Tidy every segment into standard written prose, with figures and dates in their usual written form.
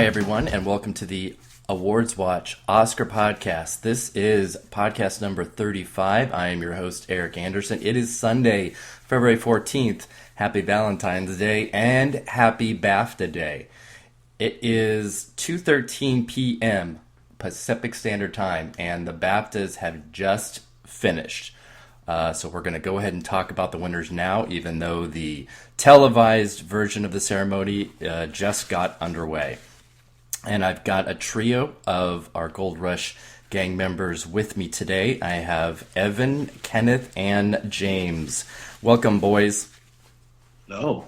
Hi, everyone, and welcome to the Awards Watch Oscar podcast. This is podcast number 35. I am your host, Eric Anderson. It is Sunday, February 14th. Happy Valentine's Day and happy BAFTA Day. It is 2:13 p.m. Pacific Standard Time, and the BAFTAs have just finished. So we're going to go ahead and talk about the winners now, even though the televised version of the ceremony just got underway. And I've got a trio of our Gold Rush gang members with me today. I have Evan, Kenneth, and James. Welcome, boys. No.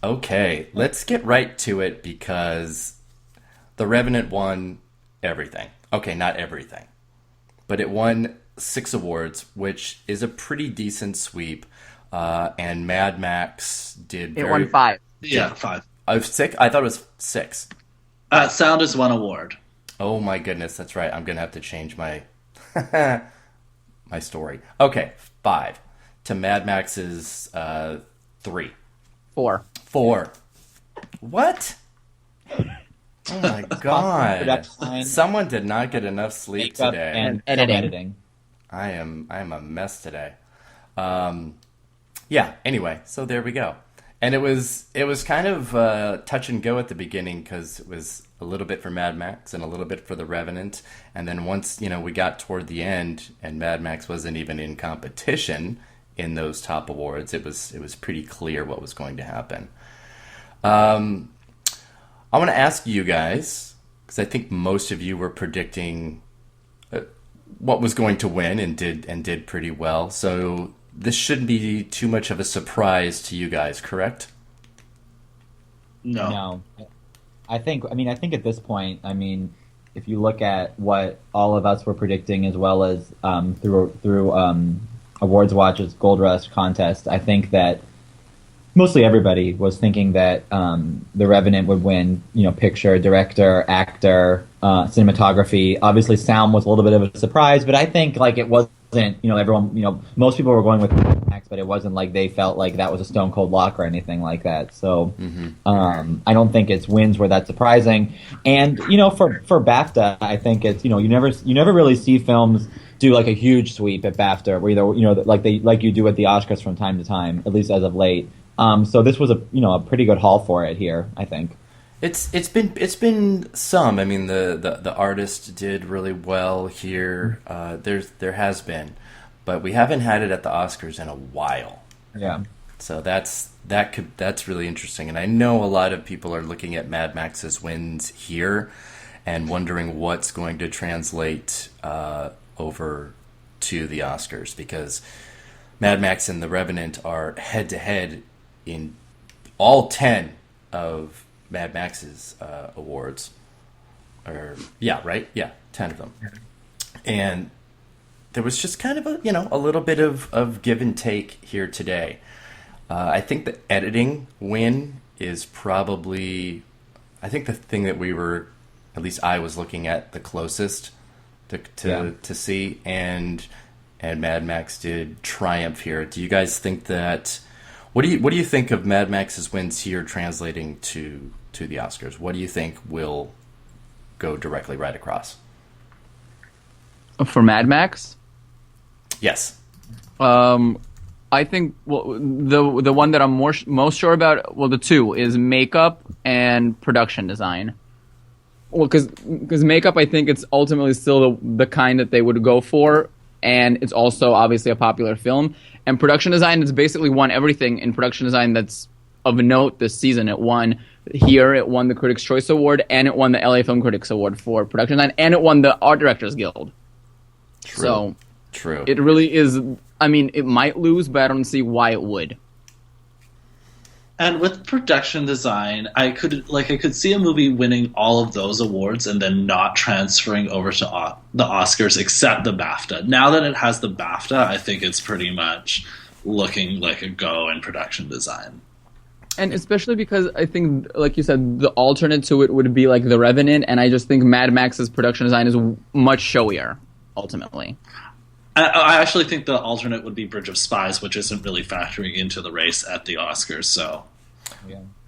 Okay, let's get right to it because the Revenant won everything. Okay, not everything, but it won 6 awards, which is a pretty decent sweep. And Mad Max did. It won 5. Yeah, 5. I thought it was 6. Sound is 1 award. Oh my goodness, that's right. I'm gonna have to change my my story. Okay, 5 to Mad Max's 3. 4. What? Oh my god! Someone did not get enough sleep today. And editing. I am a mess today. Yeah. Anyway, so there we go. And it was kind of touch and go at the beginning because it was a little bit for Mad Max and a little bit for the Revenant, and then once we got toward the end and Mad Max wasn't even in competition in those top awards, it was pretty clear what was going to happen. I want to ask you guys, because I think most of you were predicting what was going to win and did pretty well. So this shouldn't be too much of a surprise to you guys, correct? No. I think at this point, if you look at what all of us were predicting as well as through Awards Watch's Gold Rush contest, I think that mostly everybody was thinking that The Revenant would win, picture, director, actor, cinematography. Obviously, sound was a little bit of a surprise, but I think it wasn't, everyone, most people were going with Max, but it wasn't like they felt like that was a stone cold lock or anything like that. So I don't think its wins were that surprising. And for BAFTA, I think it's you never really see films do a huge sweep at BAFTA, where like you do at the Oscars from time to time, at least as of late. So this was a pretty good haul for it here, I think. It's been some. I mean, the artist did really well here. There has been, but we haven't had it at the Oscars in a while. Yeah. So that's really interesting, and I know a lot of people are looking at Mad Max's wins here and wondering what's going to translate over to the Oscars, because Mad Max and The Revenant are head to head in all 10 of Mad Max's awards. 10 of them. And there was just kind of a little bit of give and take here today. I think the editing win is probably, I think, the thing that we were, at least I was looking at the closest to see, and Mad Max did triumph here. Do you guys think that? What do you think of Mad Max's wins here translating to the Oscars? What do you think will go directly right across? For Mad Max? Yes. I think the one that I'm most sure about, the two, is makeup and production design. Well, because makeup, I think it's ultimately still the kind that they would go for, and it's also obviously a popular film. And production design has basically won everything in production design that's of note this season. It won the Critics' Choice Award, and it won the LA Film Critics Award for production design, and it won the Art Directors Guild. True. It really is. I mean, it might lose, but I don't see why it would. And with production design, I could see a movie winning all of those awards and then not transferring over to the Oscars except the BAFTA. Now that it has the BAFTA, I think it's pretty much looking like a go in production design. And especially because I think, like you said, the alternate to it would be like The Revenant, and I just think Mad Max's production design is much showier, ultimately. I actually think the alternate would be Bridge of Spies, which isn't really factoring into the race at the Oscars. So,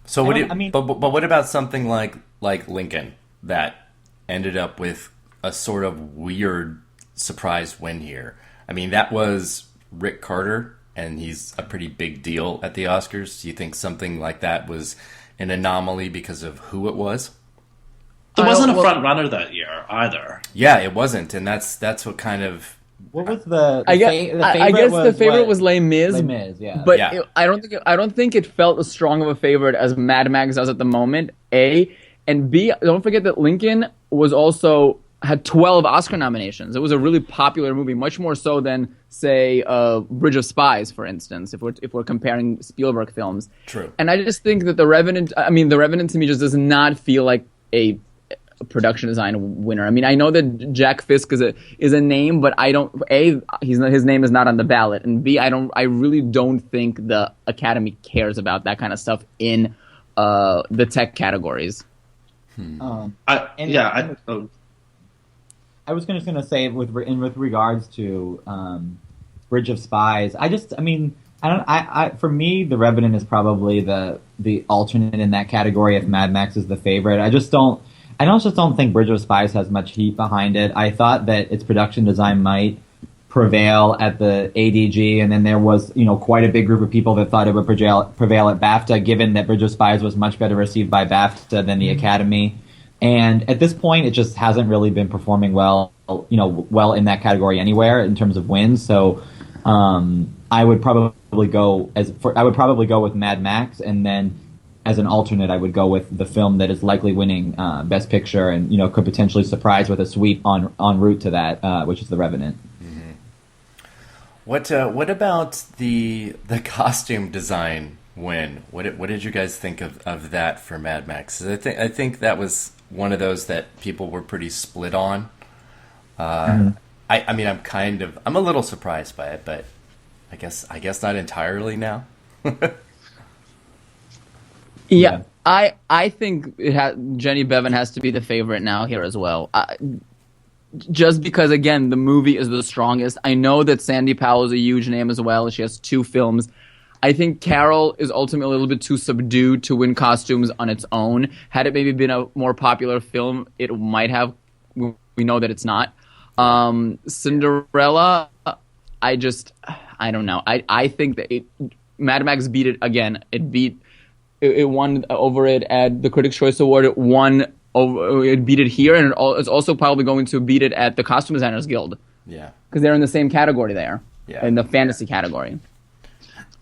So I what? don't- I mean- but what about something like Lincoln that ended up with a sort of weird surprise win here? I mean, that was Rick Carter, and he's a pretty big deal at the Oscars. Do you think something like that was an anomaly because of who it was? There wasn't a front runner that year either. Yeah, it wasn't, and that's what kind of. What was the I guess the favorite was Les Mis. Les Mis, yeah. But Yeah. I don't think it felt as strong of a favorite as Mad Max does at the moment. A and B. Don't forget that Lincoln had 12 Oscar nominations. It was a really popular movie, much more so than say Bridge of Spies, for instance. If we're comparing Spielberg films. True. And I just think that The Revenant to me just does not feel like a production design winner. I mean, I know that Jack Fisk is a name, but I don't. His name is not on the ballot, and B, I really don't think the Academy cares about that kind of stuff in the tech categories. I was just going to say with regards to Bridge of Spies, for me, The Revenant is probably the alternate in that category if Mad Max is the favorite. I just don't think Bridge of Spies has much heat behind it. I thought that its production design might prevail at the ADG, and then there was, quite a big group of people that thought it would prevail at BAFTA, given that Bridge of Spies was much better received by BAFTA than the Academy. And at this point, it just hasn't really been performing well in that category anywhere in terms of wins. So I would probably go with Mad Max, and then as an alternate, I would go with the film that is likely winning Best Picture and could potentially surprise with a sweep en route to that, which is The Revenant. Mm-hmm. What about the costume design win? What did you guys think of that for Mad Max? I think that was one of those that people were pretty split on. I'm a little surprised by it, but I guess not entirely now. Yeah, I think Jenny Bevan has to be the favorite now here as well. Just because, again, the movie is the strongest. I know that Sandy Powell is a huge name as well. She has 2 films. I think Carol is ultimately a little bit too subdued to win costumes on its own. Had it maybe been a more popular film, it might have. We know that it's not. Cinderella, I don't know. I think that Mad Max beat it again. It won over it at the Critics' Choice Award. It beat it here, and it's also probably going to beat it at the Costume Designers Guild. Yeah, because they're in the same category there. Yeah, in the fantasy category.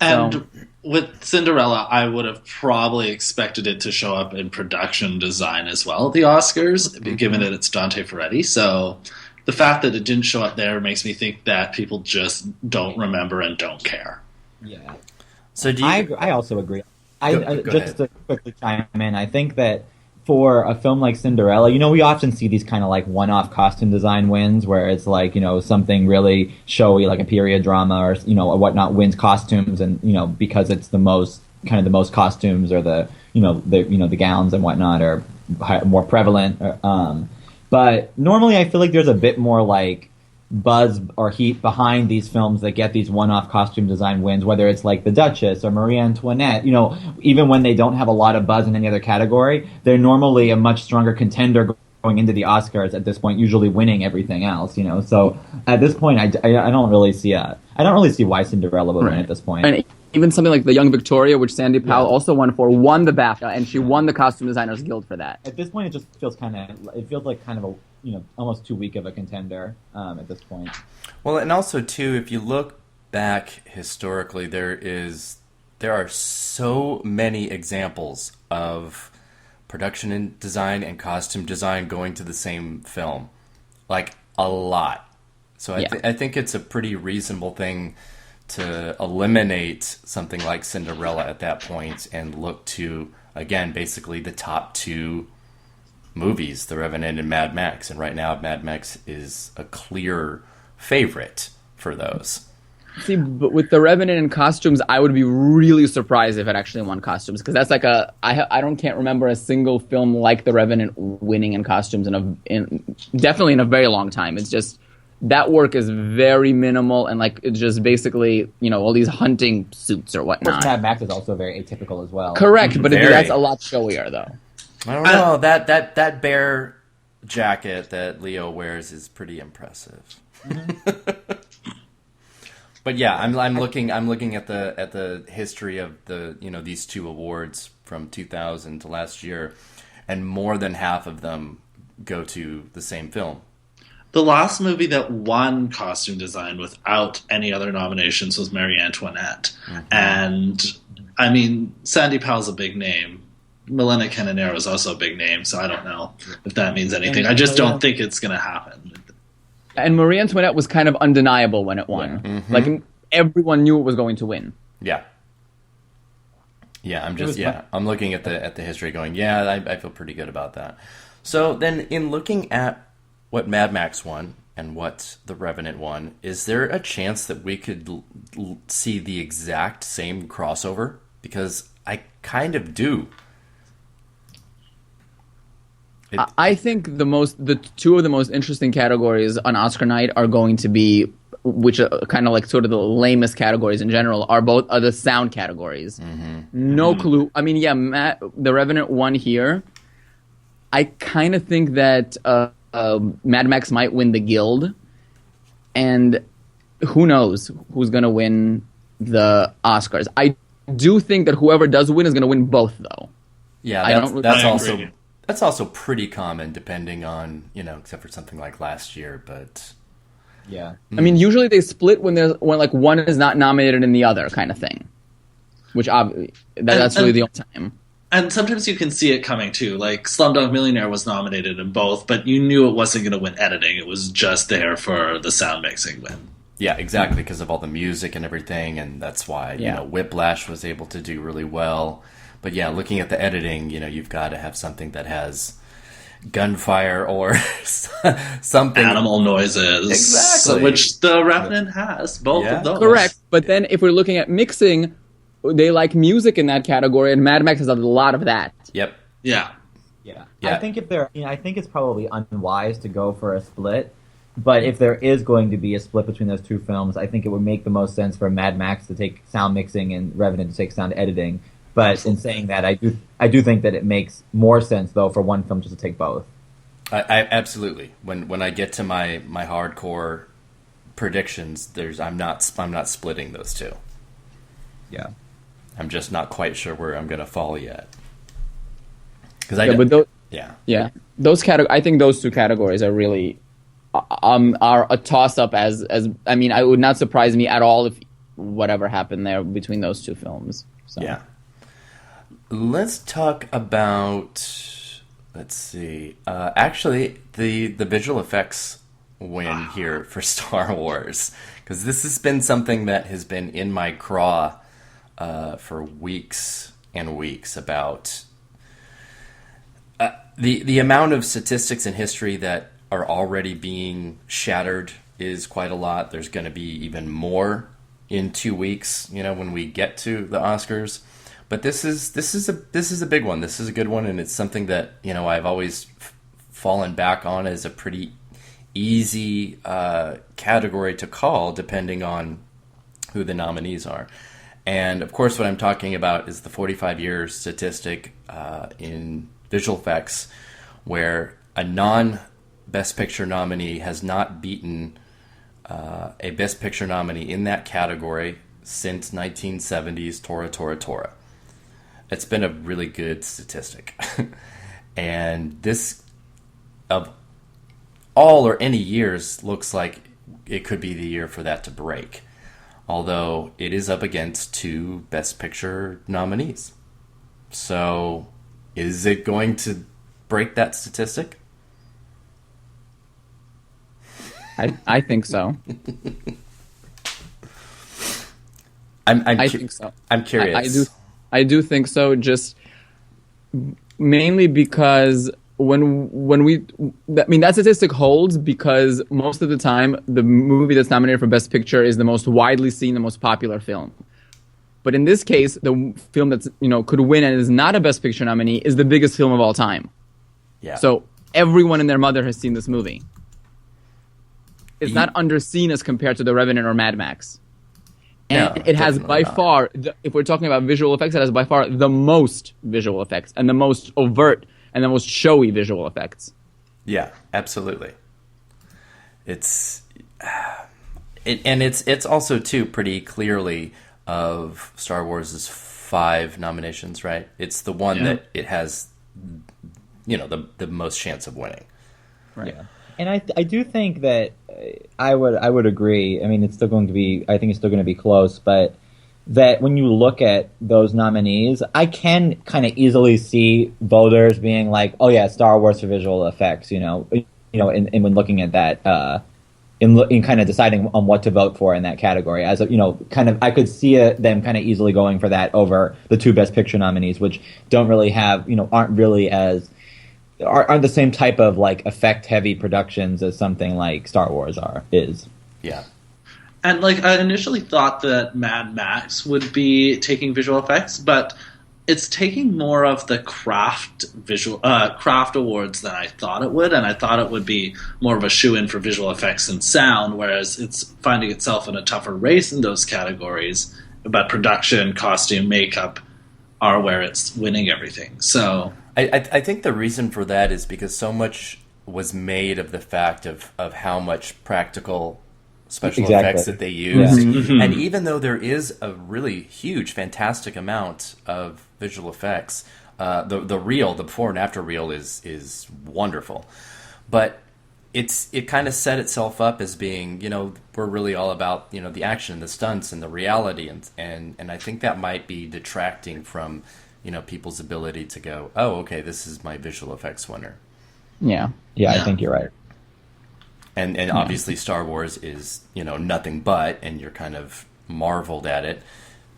And with Cinderella, I would have probably expected it to show up in production design as well at the Oscars, given that it's Dante Ferretti. So the fact that it didn't show up there makes me think that people just don't remember and don't care. Yeah. So I also agree. Go just ahead. to quickly chime in, I think that for a film like Cinderella, we often see these kind of like one-off costume design wins where it's like, something really showy like a period drama or, or whatnot wins costumes and, because it's the most costumes or the gowns and whatnot are more prevalent. But normally I feel like there's a bit more like buzz or heat behind these films that get these one-off costume design wins, whether it's like The Duchess or Marie Antoinette. Even when they don't have a lot of buzz in any other category, they're normally a much stronger contender going into the Oscars at this point, usually winning everything else. So at this point, I don't really see why Cinderella would win at this point. And even something like The Young Victoria, which Sandy Powell also won the BAFTA, and she won the Costume Designers Guild for that. At this point, it just feels like kind of a almost too weak of a contender at this point. Well, and also too, if you look back historically, there are so many examples of production and design and costume design going to the same film, like a lot. So I think it's a pretty reasonable thing to eliminate something like Cinderella at that point and look to, again, basically the top 2 movies, The Revenant and Mad Max. And right now, Mad Max is a clear favorite for those. See, but with The Revenant and costumes, I would be really surprised if it actually won costumes, because that's like can't remember a single film like The Revenant winning in costumes definitely in a very long time. It's just that work is very minimal, and like it's just basically all these hunting suits or Of course, whatnot. Mad Max is also very atypical as well. Correct, but Very. that's a lot showier though. I don't know. That bear jacket that Leo wears is pretty impressive. But yeah, I'm looking at the history of the these two awards from 2000 to last year, and more than half of them go to the same film. The last movie that won costume design without any other nominations was Marie Antoinette. And, I mean, Sandy Powell's a big name. Milena Canonero is also a big name, so I don't know if that means anything. I just don't think it's going to happen. And Marie Antoinette was kind of undeniable when it won. Like, everyone knew it was going to win. Yeah. Yeah, I'm looking at the history going, I feel pretty good about that. So then in looking at what Mad Max won and what The Revenant won, is there a chance that we could see the exact same crossover? Because I kind of do. I think the two of the most interesting categories on Oscar night are going to be, which are kind of like sort of the lamest categories in general, are the sound categories. No clue. I mean, The Revenant won here. I kind of think that Mad Max might win the Guild, and who knows who's going to win the Oscars. I do think that whoever does win is going to win both, though. Yeah, that's also pretty common, depending on except for something like last year. But yeah, I mean, usually they split when like one is not nominated in the other, kind of thing. Which that's really the only time. And sometimes you can see it coming too. Like Slumdog Millionaire was nominated in both, but you knew it wasn't going to win editing. It was just there for the sound mixing win. Yeah, exactly, because of all the music and everything, and that's why Whiplash was able to do really well. But yeah, looking at the editing, you've got to have something that has gunfire or something. Animal noises. Exactly. Which The Revenant has, both of those. Correct. But then if we're looking at mixing, they like music in that category, and Mad Max has a lot of that. Yep. Yeah. I think I think it's probably unwise to go for a split. But if there is going to be a split between those two films, I think it would make the most sense for Mad Max to take sound mixing and Revenant to take sound editing. But in saying that, I do think that it makes more sense though for one film just to take both. I absolutely. When I get to my hardcore predictions, I'm not splitting those two. Yeah. I'm just not quite sure where I'm going to fall yet. Those I think those two categories are really are a toss up. As I mean, it would not surprise me at all if whatever happened there between those two films. So. Yeah. Let's talk about. Let's see. Actually, the visual effects win here for Star Wars, because this has been something that has been in my craw for weeks and weeks about the amount of statistics in history that are already being shattered is quite a lot. There's going to be even more in 2 weeks, when we get to the Oscars. But this is a big one. This is a good one, and it's something that I've always fallen back on as a pretty easy category to call, depending on who the nominees are. And of course, what I'm talking about is the 45-year statistic in visual effects, where a non-Best Picture nominee has not beaten a Best Picture nominee in that category since 1970's Tora Tora Tora. It's been a really good statistic. And this, of all or any years, looks like it could be the year for that to break. Although it is up against two Best Picture nominees. So, is it going to break that statistic? I think so. I think so. I'm curious. I do think so. Just mainly because that statistic holds because most of the time the movie that's nominated for Best Picture is the most widely seen, the most popular film. But in this case, the film that's could win and is not a Best Picture nominee is the biggest film of all time. Yeah. So everyone and their mother has seen this movie. it's not underseen as compared to the Revenant or Mad Max. And No, it has by definitely not. far, if we're talking about visual effects, it has by far the most visual effects and the most overt and the most showy visual effects. Yeah, absolutely. It's also too pretty clearly of Star Wars' 5 nominations, right? It's the one that it has, the most chance of winning. Right. Yeah. And I do think that I would agree. I mean, it's still going to be. I think it's still going to be close, but that when you look at those nominees, I can kind of easily see voters being like, "Oh yeah, Star Wars for visual effects," and when looking at that, in kind of deciding on what to vote for in that category, as kind of, I could see them kind of easily going for that over the 2 Best Picture nominees, which don't really have, aren't really aren't the same type of like effect heavy productions as something like Star Wars is. Yeah. And like I initially thought that Mad Max would be taking visual effects, but it's taking more of the craft awards than I thought it would, and I thought it would be more of a shoe-in for visual effects and sound, whereas it's finding itself in a tougher race in those categories. But production, costume, makeup are where it's winning everything. So I think the reason for that is because so much was made of the fact of how much practical special effects that they used. And even though there is a really huge, fantastic amount of visual effects, the before and after reel is wonderful. But it kind of set itself up as being, we're really all about, the action, the stunts, and the reality. And I think that might be detracting from, people's ability to go, oh, okay, this is my visual effects winner. Yeah. Yeah, I think you're right. And obviously Star Wars is, nothing but, and you're kind of marveled at it.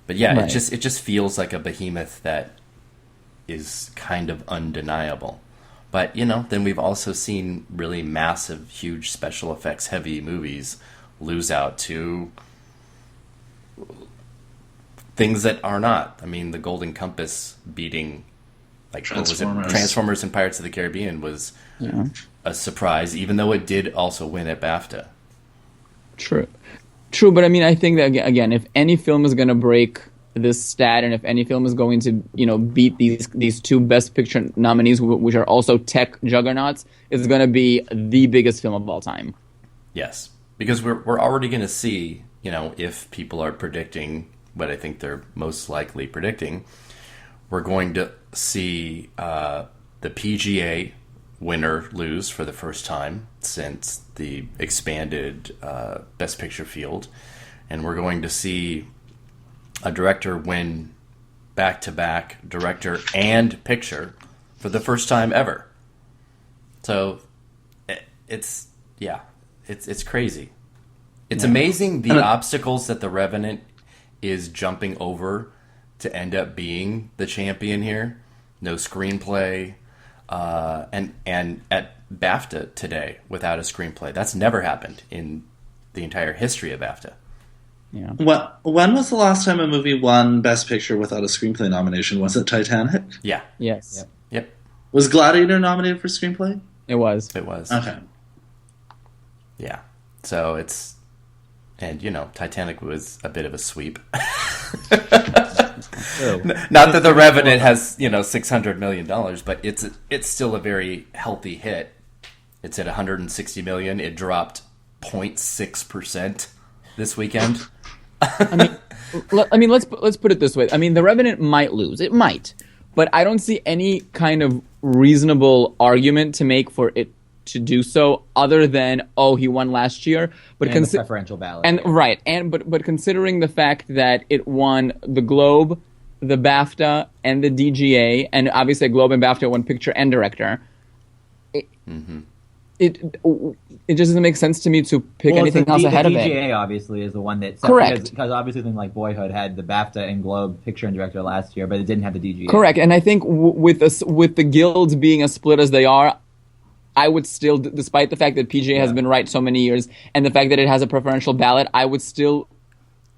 But yeah, Right. it just feels like a behemoth that is kind of undeniable. But, then we've also seen really massive, huge special effects heavy movies lose out to things that are not. I mean, the Golden Compass beating, like, what was it? Transformers and Pirates of the Caribbean was a surprise, even though it did also win at BAFTA. True, but I mean, I think that again, if any film is going to break this stat, and if any film is going to, beat these 2 Best Picture nominees, which are also tech juggernauts, it's going to be the biggest film of all time. Yes, because we're already going to see, if people are predicting what I think they're most likely predicting, we're going to see the PGA winner lose for the first time since the expanded Best Picture field, and we're going to see a director win back-to-back director and picture for the first time ever. So it's crazy. It's amazing the obstacles that the Revenant is jumping over to end up being the champion here. No screenplay, and at BAFTA today without a screenplay. That's never happened in the entire history of BAFTA. Yeah. When was the last time a movie won Best Picture without a screenplay nomination? Was it Titanic? Yeah. Yes. Yep. Was Gladiator nominated for screenplay? It was. It was. Okay. Yeah. So it's, and Titanic was a bit of a sweep. Not that the Revenant has $600 million, but it's still a very healthy hit. It's at $160 million. It dropped 0.6% this weekend. I mean, let's put it this way. I mean, the Revenant might lose. It might, but I don't see any kind of reasonable argument to make for it to do so, other than he won last year. But the preferential ballot, but considering the fact that it won the Globe, the BAFTA, and the DGA, and obviously Globe and BAFTA won picture and director. It just doesn't make sense to me to pick anything else ahead of it. The DGA obviously is the one that correct, because obviously things like Boyhood had the BAFTA and Globe picture and director last year, but it didn't have the DGA. Correct, and I think with the guilds being as split as they are, I would still, despite the fact that PGA has been right so many years, and the fact that it has a preferential ballot, I would still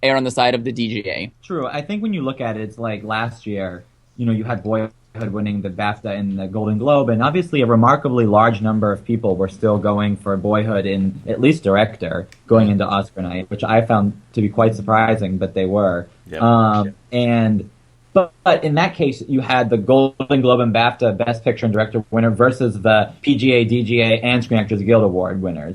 err on the side of the DGA. True. I think when you look at it, it's like last year, you had Boyhood Boyhood winning the BAFTA and the Golden Globe, and obviously a remarkably large number of people were still going for Boyhood in at least director going into Oscar night, which I found to be quite surprising, but they were. Yep. And but in that case, you had the Golden Globe and BAFTA Best Picture and Director winner versus the PGA, DGA, and Screen Actors Guild Award winner.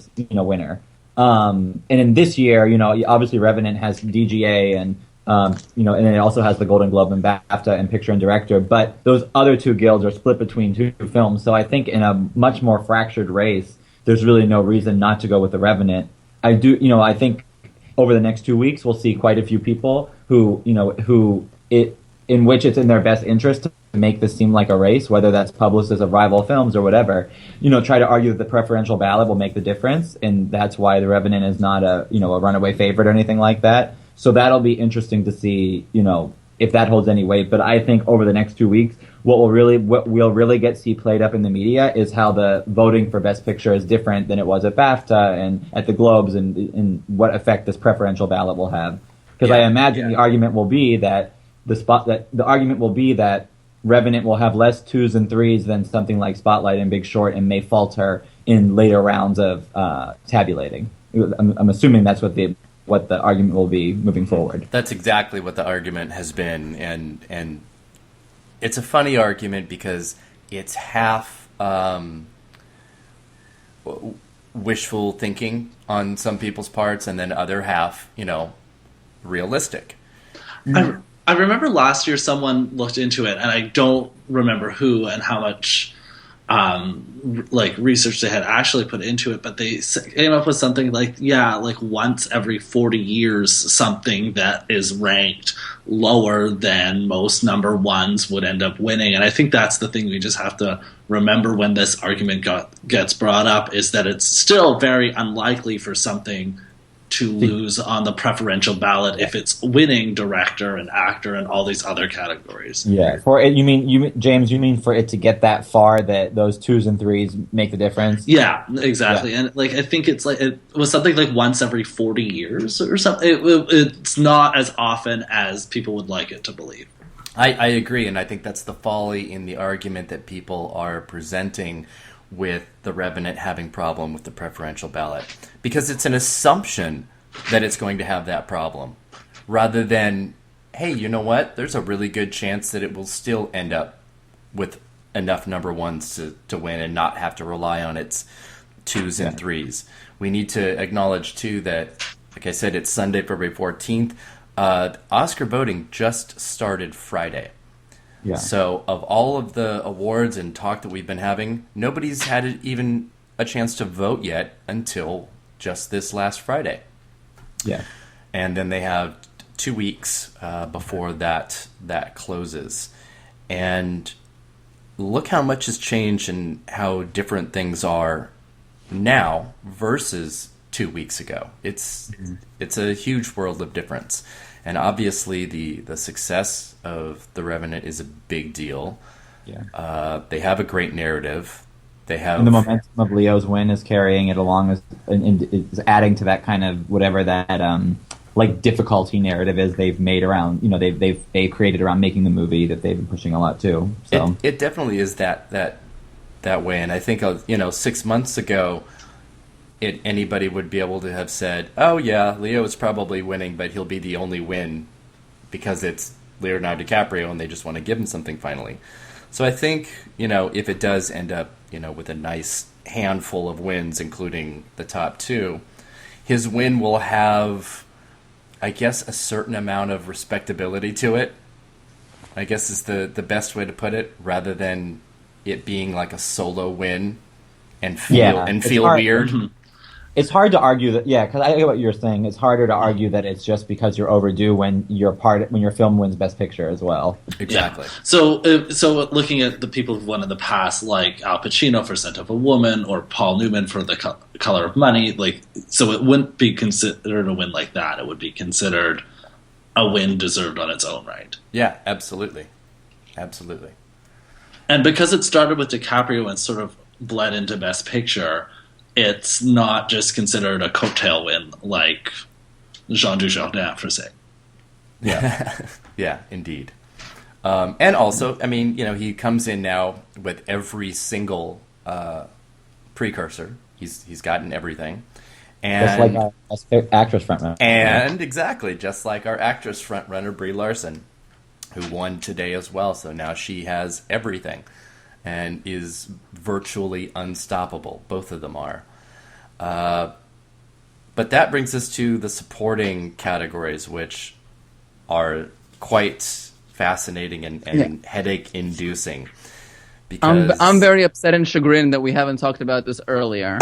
And in this year, obviously Revenant has DGA and and it also has the Golden Globe and BAFTA and Picture and Director. But those other two guilds are split between two films. So I think in a much more fractured race, there's really no reason not to go with the Revenant. I think over the next 2 weeks, we'll see quite a few people in which it's in their best interest to make this seem like a race, whether that's publicists of rival films or whatever, try to argue that the preferential ballot will make the difference, and that's why The Revenant is not a runaway favorite or anything like that. So that'll be interesting to see, if that holds any weight. But I think over the next 2 weeks, what we'll really see played up in the media is how the voting for Best Picture is different than it was at BAFTA and at the Globes, and what effect this preferential ballot will have. Because I imagine the argument will be that Revenant will have less 2s and 3s than something like Spotlight and Big Short, and may falter in later rounds of tabulating. I'm assuming that's what the argument will be moving forward. That's exactly what the argument has been, and it's a funny argument because it's half wishful thinking on some people's parts, and then other half, realistic. I remember last year someone looked into it, and I don't remember who and how much research they had actually put into it, but they came up with something like once every 40 years, something that is ranked lower than most number ones would end up winning. And I think that's the thing we just have to remember when this argument gets brought up, is that it's still very unlikely for something to lose on the preferential ballot if it's winning director and actor and all these other categories. Yeah, James, you mean for it to get that far, that those 2s and 3s make the difference? Yeah, exactly. Yeah. And I think it's it was something like once every 40 years or something. It's not as often as people would like it to believe. I agree, and I think that's the folly in the argument that people are presenting with the Revenant having problem with the preferential ballot, because it's an assumption that it's going to have that problem, rather than, hey, you know what? There's a really good chance that it will still end up with enough number ones to win and not have to rely on its 2s and 3s. We need to acknowledge, too, that, like I said, it's Sunday, February 14th. Oscar voting just started Friday. Yeah. So of all of the awards and talk that we've been having, nobody's had even a chance to vote yet until just this last Friday. Yeah. And then they have 2 weeks before that closes. And look how much has changed and how different things are now versus 2 weeks ago. It's a huge world of difference. And obviously the success of The Revenant is a big deal. Yeah. They have a great narrative. And the momentum of Leo's win is carrying it along, and is adding to that kind of whatever that difficulty narrative is they've made around, they've created around making the movie that they've been pushing a lot too. So it definitely is that way. And I think 6 months ago, anybody would be able to have said, oh yeah, Leo is probably winning, but he'll be the only win because it's Leonardo DiCaprio and they just want to give him something finally. So I think, if it does end up, with a nice handful of wins, including the top 2, his win will have, I guess, a certain amount of respectability to it, I guess is the best way to put it, rather than it being like a solo win and feel weird. Mm-hmm. It's hard to argue that, because I get what you're saying. It's harder to argue that it's just because you're overdue when your film wins Best Picture as well. Exactly. Yeah. So looking at the people who've won in the past, like Al Pacino for Scent of a Woman or Paul Newman for The Color of Money, so it wouldn't be considered a win like that. It would be considered a win deserved on its own right. Yeah, absolutely. Absolutely. And because it started with DiCaprio and sort of bled into Best Picture, it's not just considered a coattail win like Jean Dujardin, for say. Yeah, yeah, indeed. And also, I mean, he comes in now with every single precursor. He's gotten everything. And, just like our actress frontrunner. And exactly, just like our actress frontrunner, Brie Larson, who won today as well. So now she has everything and is virtually unstoppable. Both of them are. But that brings us to the supporting categories, which are quite fascinating and headache-inducing. Because I'm very upset and chagrined that we haven't talked about this earlier.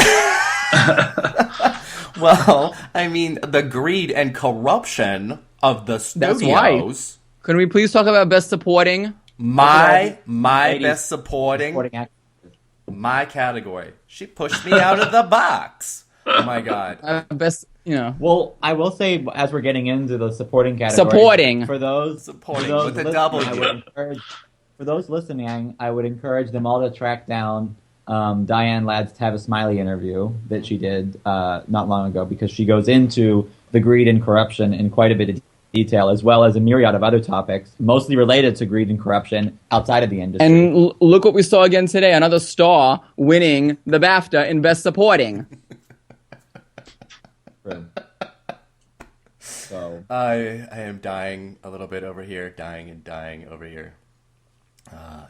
Well, I mean, the greed and corruption of the studios. That's why. Can we please talk about best supporting? My best supporting. My category. She pushed me out of the box. Oh my god. Best, Well, I will say, as we're getting into the supporting category, supporting with a W. For those listening, I would encourage them all to track down Diane Ladd's Have a Smiley interview that she did not long ago, because she goes into the greed and corruption in quite a bit of detail, as well as a myriad of other topics, mostly related to greed and corruption outside of the industry. And look what we saw again today, another star winning the BAFTA in Best Supporting. So I am dying a little bit over here, dying over here.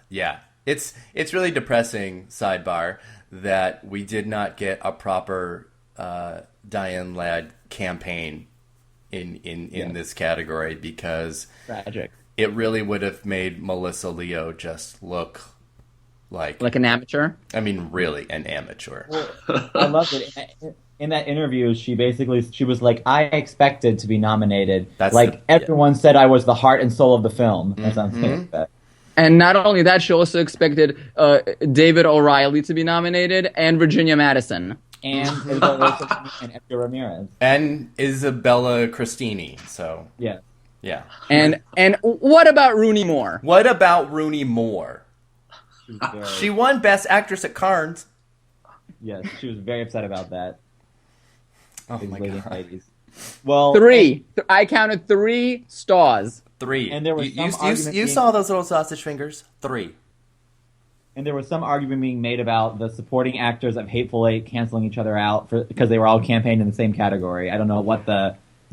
Yeah, it's really depressing, sidebar, that we did not get a proper Diane Ladd campaign in this category, because tragic. It really would have made Melissa Leo just look like an amateur. I mean, really an amateur. Well, I loved it. In that interview, she was like, I expected to be nominated. Everyone said I was the heart and soul of the film. Or something like that. And not only that, she also expected David O'Reilly to be nominated and Virginia Madison. And Isabella and Edgar Ramirez. And Isabella Christini. So yeah. And what about Rooney Moore? What about Rooney Moore? She won Best Actress at Cannes. Yes, she was very upset about that. Oh my god. Ladies. Well, 3. I counted 3 stars. 3. And there was you saw those little sausage fingers? 3. And there was some argument being made about the supporting actors of Hateful Eight canceling each other out because they were all campaigned in the same category. I don't know what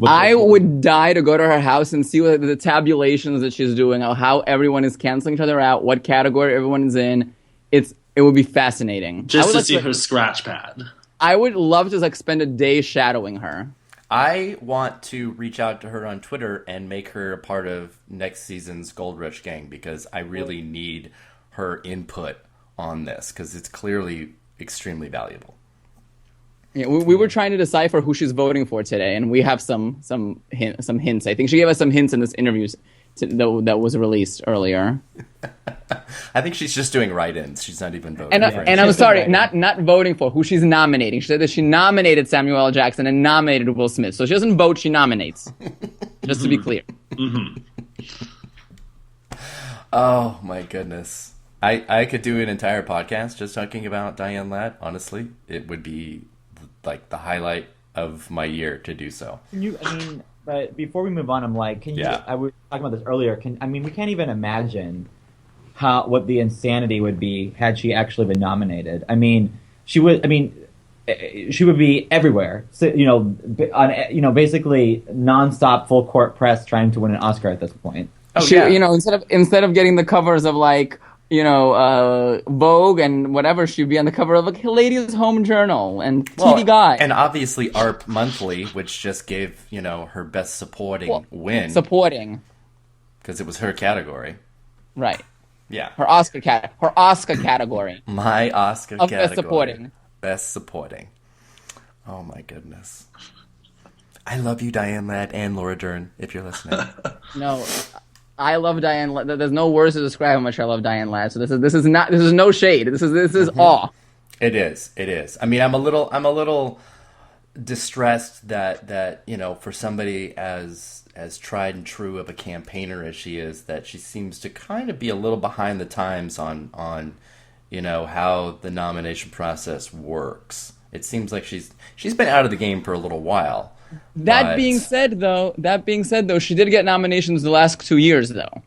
I would die to go to her house and see what the tabulations that she's doing, how everyone is canceling each other out, what category everyone is in. It would be fascinating. Just to see her scratch pad. I would love to spend a day shadowing her. I want to reach out to her on Twitter and make her a part of next season's Gold Rush gang, because I really need her input on this, because it's clearly extremely valuable. Yeah, we were trying to decipher who she's voting for today, and we have some hints. I think she gave us some hints in this interview that was released earlier. I think she's just doing write-ins. She's not even voting. And I'm sorry, not voting for who she's nominating. She said that she nominated Samuel L. Jackson and nominated Will Smith. So she doesn't vote; she nominates. Just to be clear. Oh my goodness. I could do an entire podcast just talking about Diane Ladd. Honestly, it would be like the highlight of my year to do so. But before we move on, I'm like, I was talking about this earlier. We can't even imagine what the insanity would be had she actually been nominated. She would be everywhere. So, basically nonstop full court press trying to win an Oscar at this point. Instead of getting the covers of Vogue and whatever, she'd be on the cover of Ladies' Home Journal and TV Guide. And obviously Art Monthly, which just gave, her best supporting win. Supporting. Because it was her category. Right. Yeah. Her Oscar category. My Oscar category. Best supporting. Best supporting. Oh my goodness. I love you, Diane Ladd and Laura Dern, if you're listening. No, I love Diane Ladd. There's no words to describe how much I love Diane Ladd. So this is no shade. This is awe. It is. I'm a little distressed that for somebody as tried and true of a campaigner as she is, that she seems to kind of be a little behind the times on how the nomination process works. It seems like she's been out of the game for a little while. That being said, though, she did get nominations the last 2 years, though.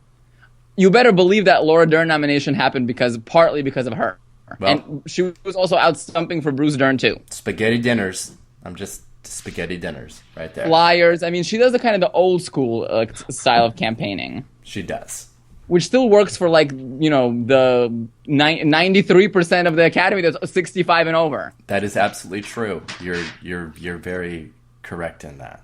you better believe that Laura Dern nomination happened partly because of her. Well, and she was also out stumping for Bruce Dern too. Spaghetti dinners. I'm just spaghetti dinners right there. Flyers. I mean, she does the old school style of campaigning. She does. Which still works for the 93% of the Academy that's 65 and over. That is absolutely true. You're very correct in that.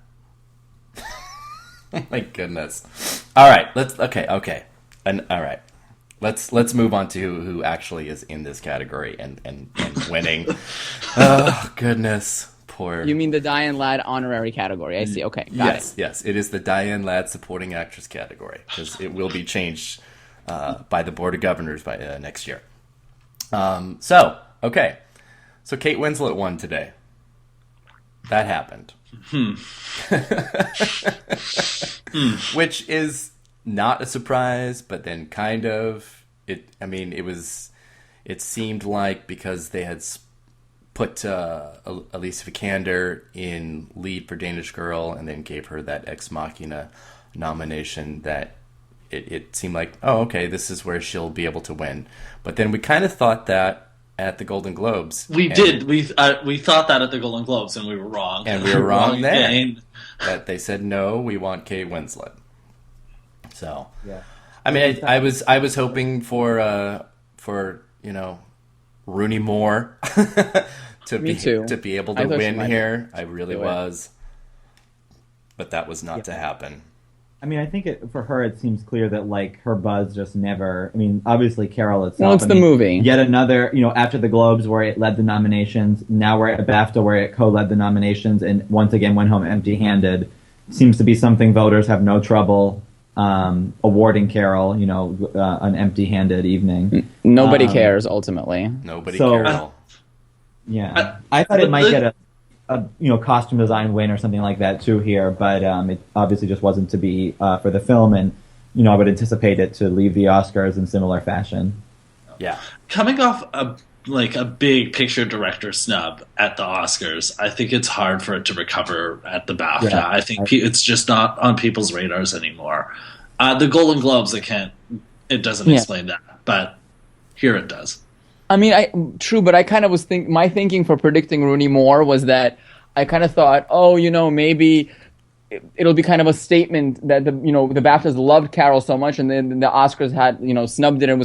Oh my goodness. All right, okay. And all right. Let's move on to who actually is in this category and winning. Oh goodness. Poor. You mean the Diane Ladd honorary category? I see. Okay, got it. Yes. It is the Diane Ladd supporting actress category because it will be changed by the Board of Governors by next year. So Kate Winslet won today. That happened. Which is not a surprise, but then kind of. It seemed like because they had put Alicia Vikander in lead for Danish Girl and then gave her that Ex Machina nomination that it seemed like, oh, okay, this is where she'll be able to win. But then we kind of thought that at the Golden Globes. We did. We thought that at the Golden Globes, and we were wrong. And we were wrong there. Again. That they said, no, we want Kate Winslet. So, Yeah. I mean, I was hoping for Rooney Moore to Me too. be able I to thought she win might here. I really do it. was, but that was not to happen. I mean, I think for her, it seems clear that her buzz just never. I mean, obviously Carol itself. Well, it's the movie. Yet another, after the Globes where it led the nominations. Now we're at BAFTA where it co-led the nominations, and once again went home empty-handed. Seems to be something voters have no trouble awarding Carol. An empty-handed evening. Nobody cares ultimately. Nobody So- Carol. Yeah, I thought it might get a costume design win or something like that too here, but it obviously just wasn't to be for the film, and I would anticipate it to leave the Oscars in similar fashion. Yeah. Coming off a big picture director snub at the Oscars, I think it's hard for it to recover at the BAFTA. Yeah. I think it's just not on people's radars anymore. The Golden Globes, it doesn't explain that, but here it does. I mean, true, but I kind of was my thinking for predicting Rooney Moore was that I kind of thought, maybe it'll be kind of a statement that the BAFTAs loved Carol so much, and then the Oscars had snubbed it, and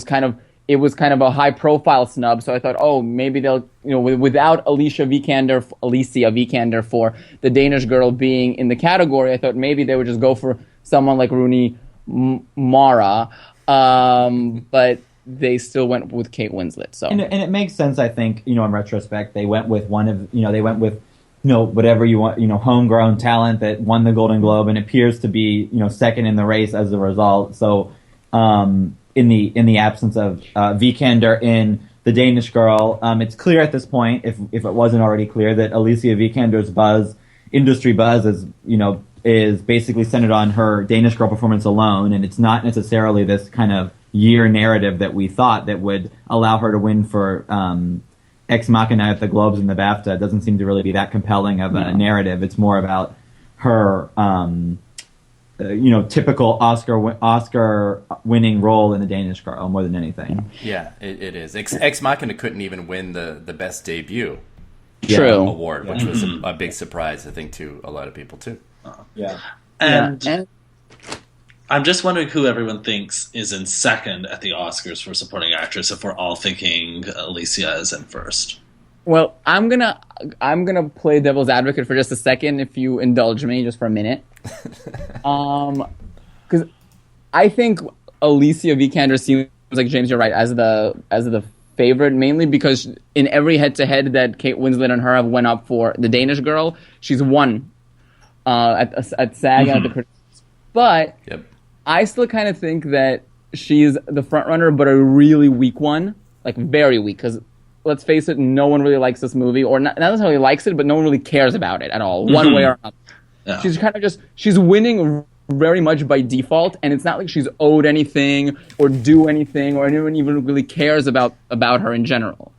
it was kind of a high profile snub. So I thought, maybe they'll without Alicia Vikander for the Danish Girl being in the category, I thought maybe they would just go for someone like Rooney Mara, but they still went with Kate Winslet. So And it makes sense, I think, in retrospect. They went with whatever you want, homegrown talent that won the Golden Globe and appears to be, second in the race as a result. So, in the absence of Vikander in the Danish Girl, it's clear at this point, if it wasn't already clear, that Alicia Vikander's industry buzz is basically centered on her Danish Girl performance alone, and it's not necessarily this kind of year narrative that we thought that would allow her to win for Ex Machina at the Globes and the BAFTA. It doesn't seem to really be that compelling of a narrative. It's more about her, typical Oscar winning role in the Danish Girl more than anything. Yeah, it is. Ex Machina couldn't even win the best debut true award, which was a big surprise, I think, to a lot of people too. Yeah. And I'm just wondering who everyone thinks is in second at the Oscars for supporting actress, if we're all thinking Alicia is in first. Well, I'm gonna play devil's advocate for just a second, if you indulge me, just for a minute. Because I think Alicia Vikander seems like, James, you're right, as the favorite, mainly because in every head-to-head that Kate Winslet and her have went up for the Danish Girl, she's won at SAG and at the critics. But I still kind of think that she's the front runner, but a really weak one, like very weak. Because let's face it, no one really likes this movie, or not necessarily likes it, but no one really cares about it at all, one way or another. Yeah. She's kind of she's winning very much by default, and it's not like she's owed anything or do anything, or anyone even really cares about her in general.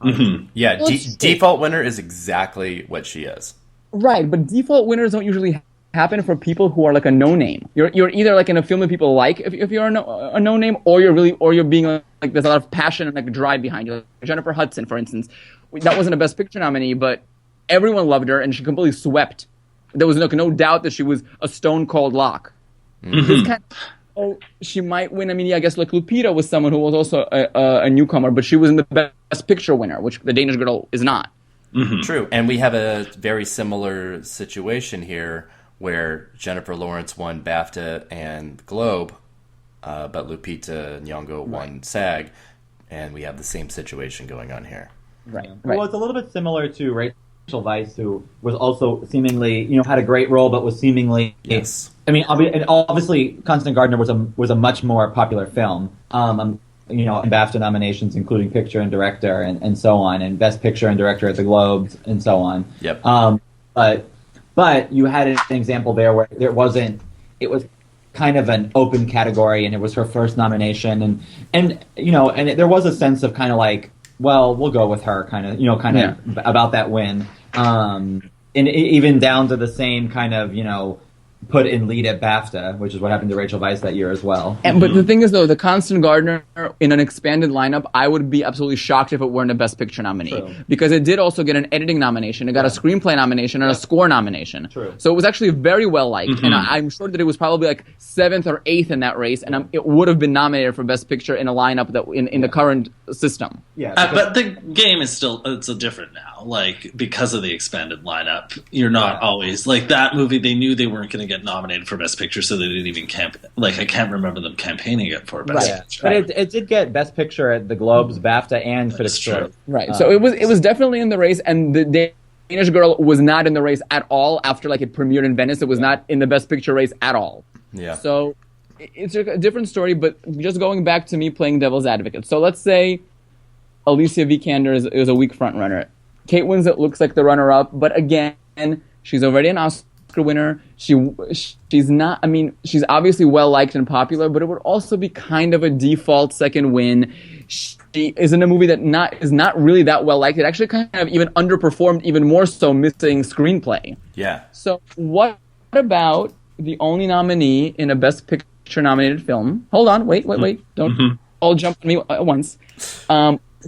Mm-hmm. Yeah, default winner is exactly what she is. Right, but default winners don't usually happen for people who are like a no-name. You're either like in a film that people like if you're a no-name, or you're being like there's a lot of passion and like drive behind you. Like Jennifer Hudson, for instance, that wasn't a Best Picture nominee, but everyone loved her and she completely swept. There was no doubt that she was a stone cold lock. She might win. I mean, yeah, I guess like Lupita was someone who was also a newcomer, but she was in the Best Picture winner, which the Danish Girl is not. True, and we have a very similar situation here where Jennifer Lawrence won BAFTA and Globe, but Lupita Nyong'o won SAG, and we have the same situation going on here. Right. Well, it's a little bit similar to Rachel Weisz, who was also seemingly, had a great role, but was seemingly Yes. I mean, obviously, Constant Gardener was a much more popular film. And BAFTA nominations, including picture and director, and so on, and Best Picture and Director at the Globes, and so on. Yep. But you had an example there where it was kind of an open category, and it was her first nomination, and there was a sense of kind of like, well, we'll go with her, kind of about that win, and even down to the same kind of put in lead at BAFTA, which is what happened to Rachel Weisz that year as well. But the thing is, though, the Constant Gardener in an expanded lineup, I would be absolutely shocked if it weren't a Best Picture nominee. True. Because it did also get an editing nomination. It got a screenplay nomination and a score nomination. True. So it was actually very well liked. And I'm sure that it was probably like 7th or 8th in that race. And it would have been nominated for Best Picture in a lineup that in the current system. Yeah, but the game is it's different now. Like, because of the expanded lineup, you're not always like that movie. They knew they weren't going to get nominated for Best Picture, so they didn't even I can't remember them campaigning it for Best Picture. But it did get Best Picture at the Globes, BAFTA, and Critics' Choice. Right. So it was definitely in the race, and the Danish Girl was not in the race at all after like it premiered in Venice. It was not in the Best Picture race at all. Yeah. So it's a different story, but just going back to me playing devil's advocate. So let's say Alicia Vikander is a weak front runner. Kate Winslet looks like the runner-up, but again, she's already an Oscar winner. She's not. I mean, she's obviously well liked and popular, but it would also be kind of a default second win. She is in a movie that is not really that well liked. It actually kind of even underperformed, even more so, missing screenplay. Yeah. So what about the only nominee in a Best Picture nominated film? Hold on, wait, don't all jump on me at once.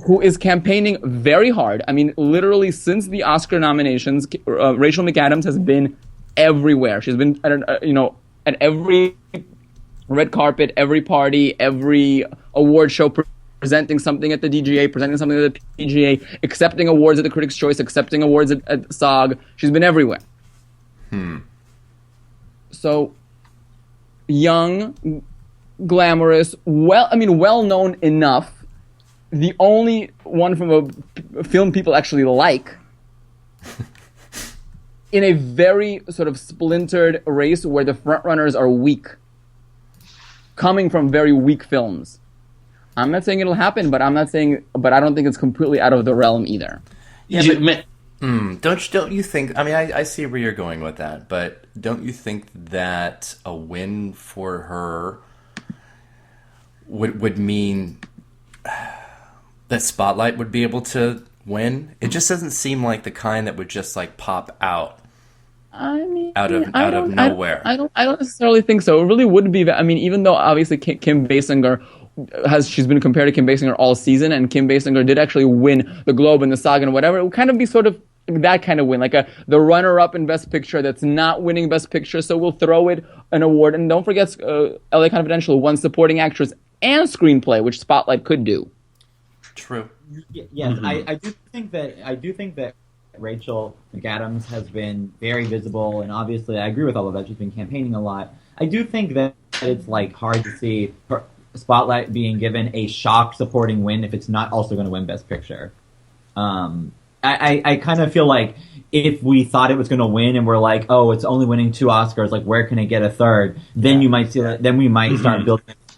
Who is campaigning very hard. I mean, literally since the Oscar nominations, Rachel McAdams has been everywhere. She's been at every red carpet, every party, every award show, presenting something at the DGA, presenting something at the PGA, accepting awards at the Critics' Choice, accepting awards at SAG. She's been everywhere. So, young, glamorous, well-known enough. The only one from a film people actually like, in a very sort of splintered race where the frontrunners are weak, coming from very weak films. I'm not saying it'll happen, but I don't think it's completely out of the realm either. Yeah, don't you think? I mean, I see where you're going with that, but don't you think that a win for her would mean that Spotlight would be able to win? It just doesn't seem like the kind that would just like pop out. I mean, out of nowhere. I don't necessarily think so. It really wouldn't be. I mean, even though obviously Kim Basinger she's been compared to Kim Basinger all season, and Kim Basinger did actually win the Globe and the SAG and whatever. It would kind of be sort of that kind of win, like the runner-up in Best Picture that's not winning Best Picture, so we'll throw it an award. And don't forget, LA Confidential won Supporting Actress and Screenplay, which Spotlight could do. True. Yes, I do think that Rachel McAdams has been very visible, and obviously I agree with all of that. She's been campaigning a lot. I do think that it's like hard to see her Spotlight being given a shock supporting win if it's not also going to win Best Picture. I kind of feel like if we thought it was going to win and we're like, oh, it's only winning 2 Oscars, like where can it get a third? Then you might see that. Then we might start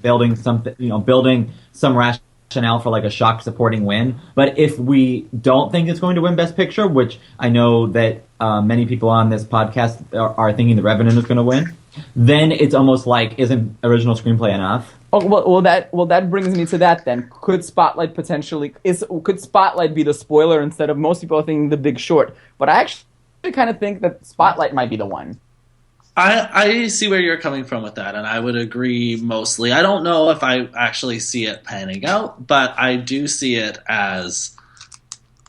building something, building some rationale for like a shock supporting win. But if we don't think it's going to win Best Picture, which I know that many people on this podcast are thinking The Revenant is going to win, then it's almost like, isn't original screenplay enough? Oh, well, that brings me to that then. Could Spotlight be the spoiler instead of most people are thinking The Big Short? But I actually kind of think that Spotlight might be the one. I see where you're coming from with that, and I would agree mostly. I don't know if I actually see it panning out, but I do see it as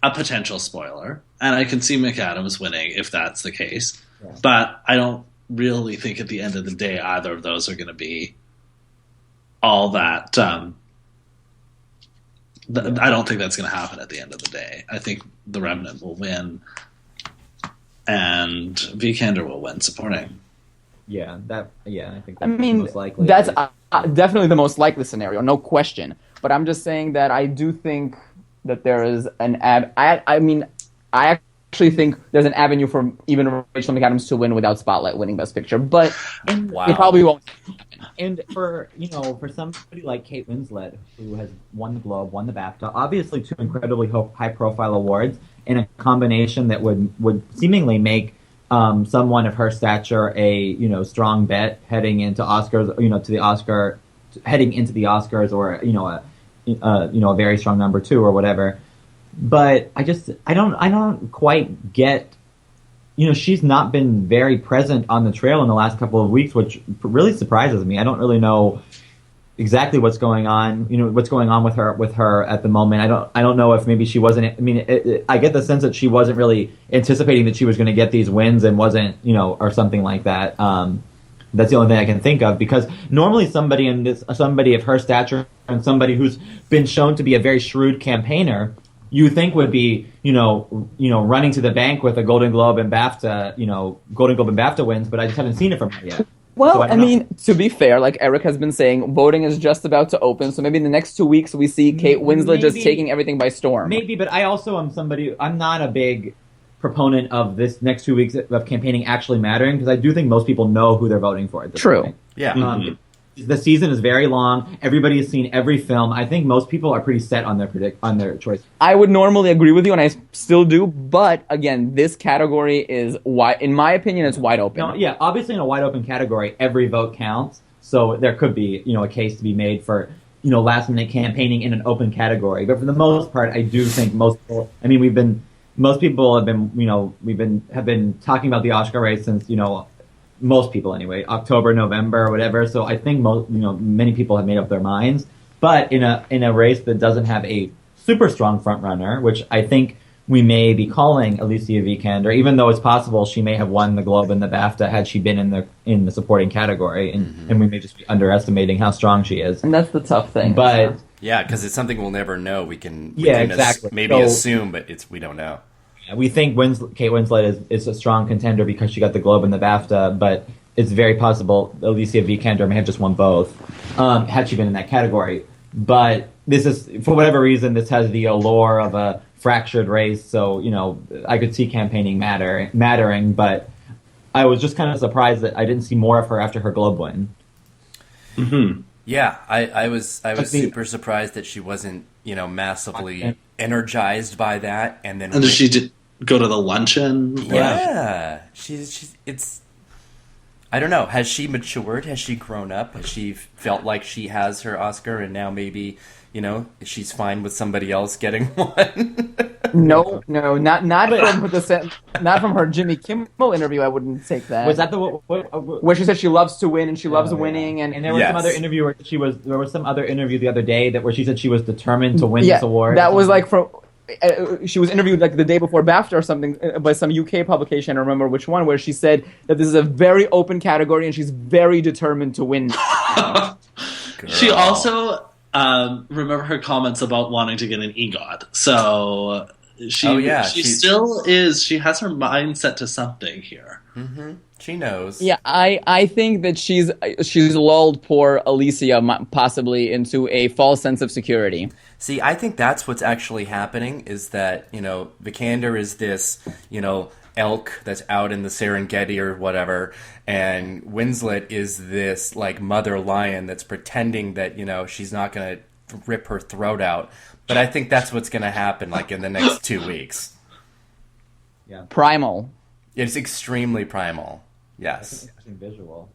a potential spoiler, and I can see McAdams winning if that's the case. Yeah. But I don't really think at the end of the day either of those are going to be all that. I don't think that's going to happen at the end of the day. I think the Revenant will win, and Vikander will win supporting. Yeah, I think that's the most likely. That's definitely the most likely scenario, no question. But I'm just saying that I do think that there is I actually think there's an avenue for even Rachel McAdams to win without Spotlight winning Best Picture, but it probably won't. And for somebody like Kate Winslet, who has won the Globe, won the BAFTA, obviously two incredibly high-profile awards, in a combination that would seemingly make someone of her stature a strong bet heading into Oscars, heading into the Oscars, or a very strong number two or whatever. But I don't quite get. She's not been very present on the trail in the last couple of weeks, which really surprises me. I don't really know exactly what's going on. What's going on with her at the moment. I don't know if maybe she wasn't. I mean, I get the sense that she wasn't really anticipating that she was going to get these wins and wasn't, or something like that. That's the only thing I can think of, because normally somebody of her stature and somebody who's been shown to be a very shrewd campaigner, you think would be, running to the bank with a Golden Globe and BAFTA wins, but I just haven't seen it from her yet. Well, so to be fair, like Eric has been saying, voting is just about to open, so maybe in the next 2 weeks we see Kate Winslet just taking everything by storm. Maybe, but I also am I'm not a big proponent of this next 2 weeks of campaigning actually mattering, because I do think most people know who they're voting for at this point. Yeah. The season is very long. Everybody has seen every film. I think most people are pretty set on their choice. I would normally agree with you, and I still do. But again, this category is wide. In my opinion, it's wide open. No, yeah, obviously in a wide open category, every vote counts. So there could be, a case to be made for, last minute campaigning in an open category. But for the most part, I do think most people. I mean, most people have been talking about the Oscar race since, most people anyway, October, November, or whatever. So I think many people have made up their minds. But in a race that doesn't have a super strong front runner, which I think we may be calling Alicia Vikander, even though it's possible she may have won the Globe and the BAFTA had she been in the supporting category, and we may just be underestimating how strong she is. And that's the tough thing. But yeah, because it's something we'll never know. We can exactly. Maybe assume, but we don't know. We think Kate Winslet is a strong contender because she got the Globe and the BAFTA, but it's very possible Alicia Vikander may have just won both had she been in that category. But this is, for whatever reason, this has the allure of a fractured race, so I could see campaigning mattering, but I was just kind of surprised that I didn't see more of her after her Globe win. Mm-hmm. Yeah, I was super surprised that she wasn't massively energized by that, and then she did go to the luncheon. Yeah, she's I don't know. Has she matured? Has she grown up? Has she felt like she has her Oscar, and now maybe she's fine with somebody else getting one? No, not from her Jimmy Kimmel interview. I wouldn't take that. Was that the where she said she loves to win and she loves winning, and there was some other interview where there was some other interview the other day where she said she was determined to win this award. That was like from. She was interviewed like the day before BAFTA or something by some UK publication. I don't remember which one, where she said that this is a very open category and she's very determined to win. She also remember her comments about wanting to get an EGOT. So she still is. She has her mind set to something here. Mm-hmm. She knows. Yeah, I think that she's lulled poor Alicia possibly into a false sense of security. See, I think that's what's actually happening, is that, Vikander is this, elk that's out in the Serengeti or whatever, and Winslet is this, like, mother lion that's pretending that, she's not going to rip her throat out. But I think that's what's going to happen, like, in the next 2 weeks. Yeah. Primal. It's extremely primal. Yes. That's visual.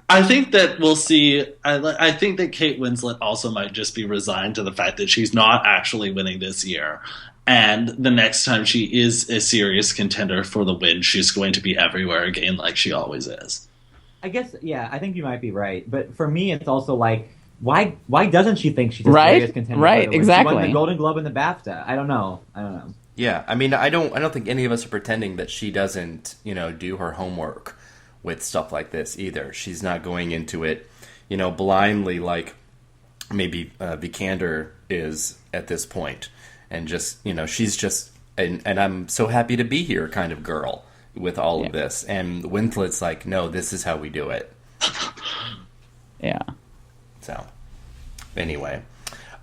I think that we'll see. I think that Kate Winslet also might just be resigned to the fact that she's not actually winning this year. And the next time she is a serious contender for the win, she's going to be everywhere again like she always is. I guess, yeah, I think you might be right. But for me, it's also like, why doesn't she think she's a Right? serious contender? Right, for the win? exactly. She won the Golden Globe and the BAFTA. I don't know. Yeah, I mean, I don't think any of us are pretending that she doesn't, do her homework with stuff like this either. She's not going into it, blindly like maybe Vikander is at this point, and just, she's just and I'm so happy to be here kind of girl with all of this. And Winslet's like, no, this is how we do it. Yeah. So, anyway,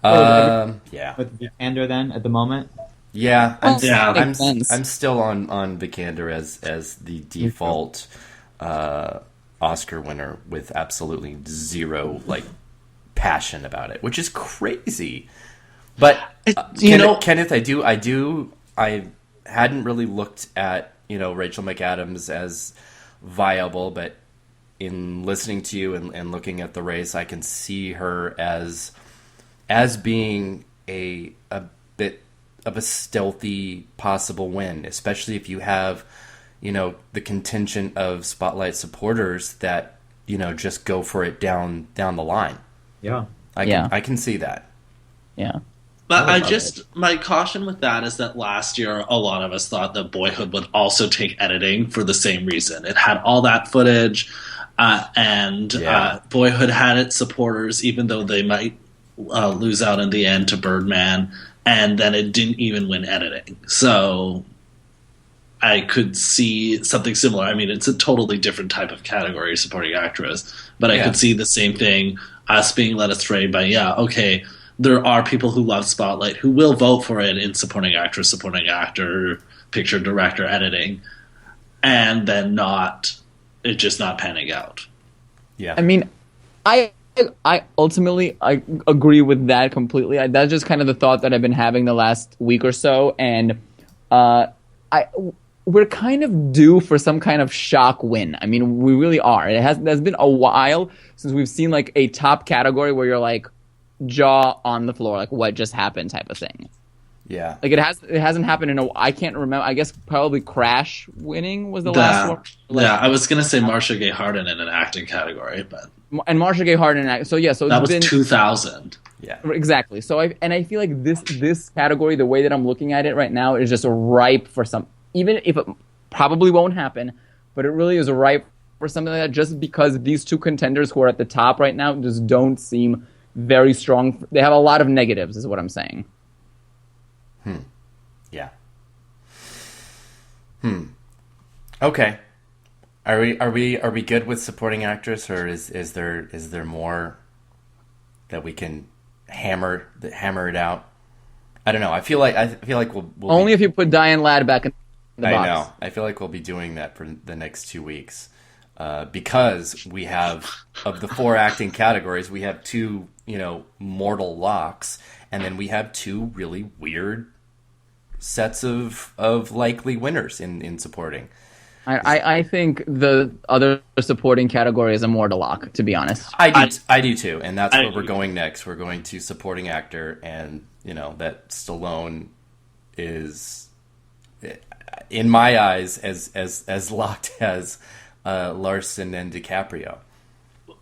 yeah. With Vikander then at the moment. Yeah, I'm sense. I'm still on Vikander as the default Oscar winner with absolutely zero passion about it, which is crazy. But Kenneth, I hadn't really looked at Rachel McAdams as viable, but in listening to you and looking at the race, I can see her as being a bit of a stealthy possible win, especially if you have, the contingent of Spotlight supporters that, just go for it down the line. Yeah. I can see that. Yeah. But my caution with that is that last year, a lot of us thought that Boyhood would also take editing for the same reason. It had all that footage, and Boyhood had its supporters, even though they might lose out in the end to Birdman, and then it didn't even win editing. So I could see something similar. I mean, it's a totally different type of category, supporting actress, but I could see the same thing, us being led astray by, there are people who love Spotlight who will vote for it in supporting actress, supporting actor, picture, director, editing, and then it just not panning out. Yeah. I mean, I ultimately agree with that completely. That's just kind of the thought that I've been having the last week or so, and we're kind of due for some kind of shock win. I mean, we really are. There's been a while since we've seen a top category where you're jaw on the floor, what just happened type of thing. Yeah. It hasn't happened I can't remember. I guess probably Crash winning was the last one. Yeah, I was going to say Marcia Gay Harden in an acting category, but and Marcia Gay Harden. So that was 2000. Yeah. Exactly. So I feel like this category, the way that I'm looking at it right now, is just ripe for some, even if it probably won't happen, but it really is ripe for something like that, just because these two contenders who are at the top right now just don't seem very strong. They have a lot of negatives, is what I'm saying. Yeah. Okay. Are we good with supporting actress, or is there more that we can hammer it out? I don't know. I feel like we'll only if you put Diane Ladd back in the box. I know. I feel like we'll be doing that for the next 2 weeks. Because we have, of the 4 acting categories, we have 2, mortal locks, and then we have 2 really weird sets of likely winners in supporting. I think the other supporting category is a mortal lock, to be honest. I do too, and that's where we're going next. We're going to supporting actor, and that Stallone is, in my eyes, as locked as Larson and DiCaprio.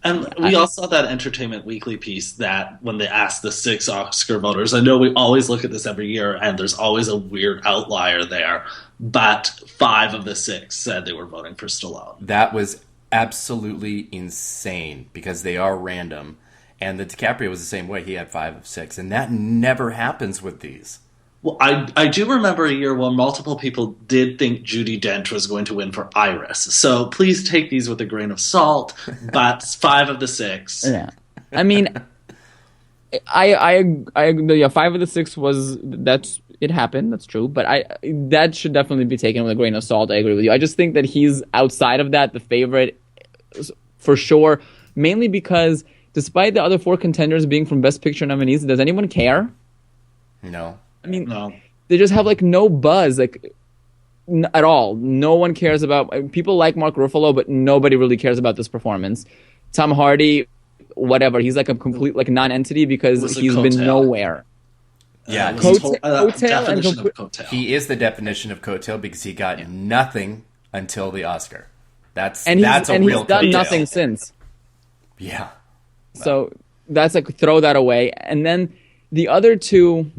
And we all saw that Entertainment Weekly piece that when they asked the 6 Oscar voters, I know we always look at this every year and there's always a weird outlier there, but 5 of the 6 said they were voting for Stallone. That was absolutely insane because they are random, and the DiCaprio was the same way. He had 5 of 6, and that never happens with these. Well, I do remember a year when multiple people did think Judi Dench was going to win for Iris. So please take these with a grain of salt. But 5 of the 6. Yeah, I mean, I 5 of the 6 it happened. That's true. But that should definitely be taken with a grain of salt. I agree with you. I just think that he's outside of that, the favorite for sure. Mainly because despite the other 4 contenders being from Best Picture nominees, does anyone care? No. I mean, No. They just have no buzz, at all. No one cares about. People like Mark Ruffalo, but nobody really cares about this performance. Tom Hardy, whatever. He's like a complete like non-entity because Was a he's been coattail. nowhere. Yeah, It was Coat- definition and of coattail. he is the definition of coattail because he got nothing until the Oscar. That's And that's a he's real done coattail. nothing since. Yeah. So that's like throw that away. And then the other two,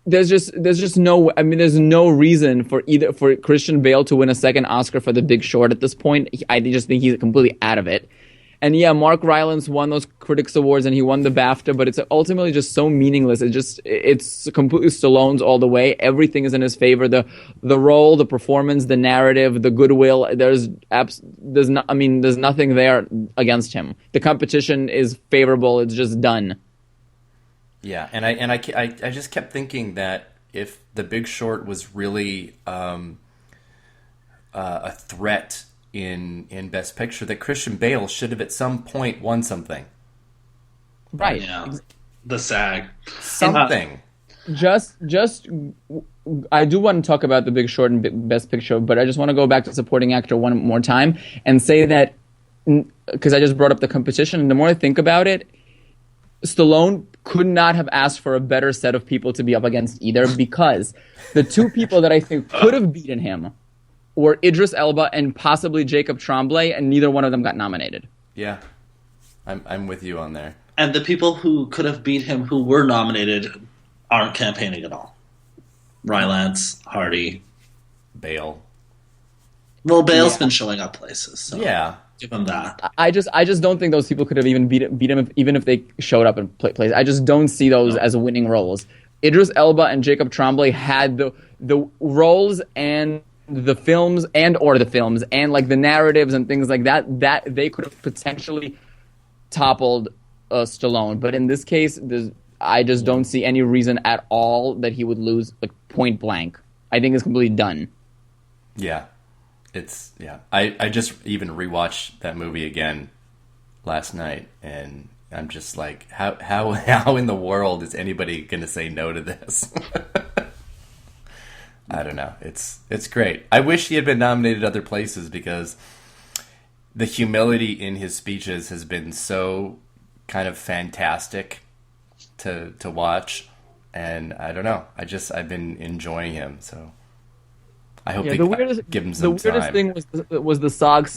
there's just no. I mean, there's no reason for Christian Bale to win a second Oscar for The Big Short at this point. I just think he's completely out of it. And yeah, Mark Rylance won those Critics Awards and he won the BAFTA, but it's ultimately just so meaningless. It's completely Stallone's all the way. Everything is in his favor. The role, the performance, the narrative, the goodwill. There's nothing there against him. The competition is favorable. It's just done. Yeah, and I just kept thinking that if The Big Short was really a threat in Best Picture, that Christian Bale should have at some point won something. Right. Yeah. The SAG. Something. I do want to talk about The Big Short and Best Picture, but I just want to go back to supporting actor one more time and say that, because I just brought up the competition, and the more I think about it, Stallone could not have asked for a better set of people to be up against either, because the two people that I think could have beaten him were Idris Elba and possibly Jacob Tremblay, and neither one of them got nominated. Yeah, I'm with you on there. And the people who could have beat him who were nominated aren't campaigning at all. Rylance, Hardy. Bale. Well, Bale's been showing up places, so Yeah. give him that. I just don't think those people could have even beat him even if they showed up and played. I just don't see those as winning roles. Idris Elba and Jacob Tremblay had the roles and the films and like the narratives and things like that they could have potentially toppled Stallone. But in this case, I just don't see any reason at all that he would lose, like, point blank. I think it's completely done. Yeah. I just even rewatched that movie again last night, and I'm just like, how in the world is anybody going to say no to this? I don't know. It's great. I wish he had been nominated other places, because the humility in his speeches has been so kind of fantastic to watch, and I don't know. I've been enjoying him, so I hope they give him some time. The weirdest thing was the SOG